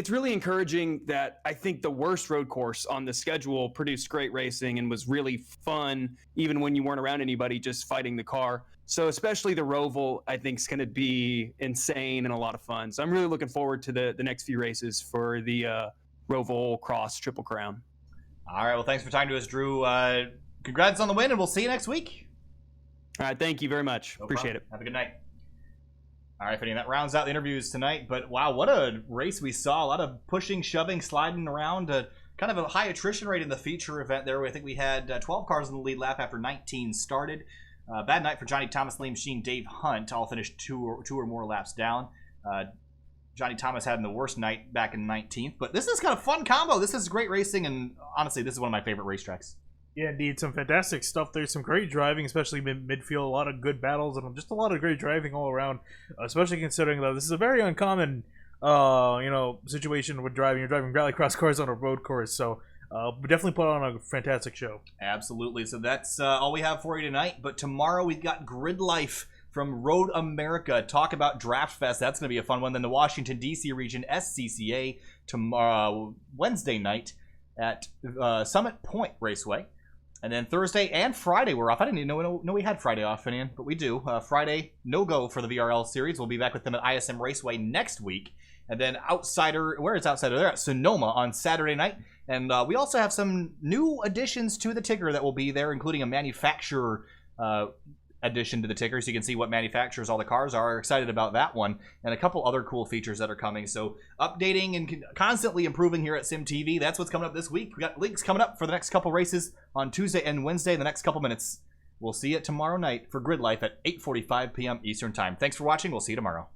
really encouraging that I think the worst road course on the schedule produced great racing and was really fun, even when you weren't around anybody, just fighting the car. So especially the Roval, I think, is going to be insane and a lot of fun. So I'm really looking forward to the next few races for the RovalCross Triple Crown. All right, well, thanks for talking to us, Drew. Congrats on the win, and we'll see you next week. All right, thank you very much. No Appreciate problem. it. Have a good night. All right, Finny, that rounds out the interviews tonight. But wow, what a race we saw. A lot of pushing, shoving, sliding around. Kind of a high attrition rate in the feature event there. I think we had 12 cars in the lead lap after 19 started. Bad night for Johnny Thomas, Liam Sheen, Dave Hunt. All finished two or more laps down. Johnny Thomas had the worst night back in 19th. But this is kind of fun combo. This is great racing, and honestly, this is one of my favorite racetracks. Yeah, indeed. Some fantastic stuff. There's some great driving, especially midfield. A lot of good battles and just a lot of great driving all around, especially considering that this is a very uncommon situation with driving. You're driving rallycross cars on a road course, so definitely put on a fantastic show. Absolutely. So that's all we have for you tonight. But tomorrow we've got Grid Life from Road America. Talk about Draft Fest. That's going to be a fun one. Then the Washington, D.C. region SCCA tomorrow, Wednesday night at Summit Point Raceway. And then Thursday and Friday we're off. I didn't even know we had Friday off, Finian, but we do. Friday, no-go for the VRL series. We'll be back with them at ISM Raceway next week. And then Outsider, where is Outsider? They're at Sonoma on Saturday night. And we also have some new additions to the ticker that will be there, including a manufacturer addition to the ticker, so you can see what manufacturers all the cars are. Excited about that one, and a couple other cool features that are coming. So updating and constantly improving here at SimTV. That's what's coming up this week. We got links coming up for the next couple races on Tuesday and Wednesday in the next couple minutes. We'll see you tomorrow night for Grid Life at 8:45 p.m. Eastern Time. Thanks for watching. We'll see you tomorrow.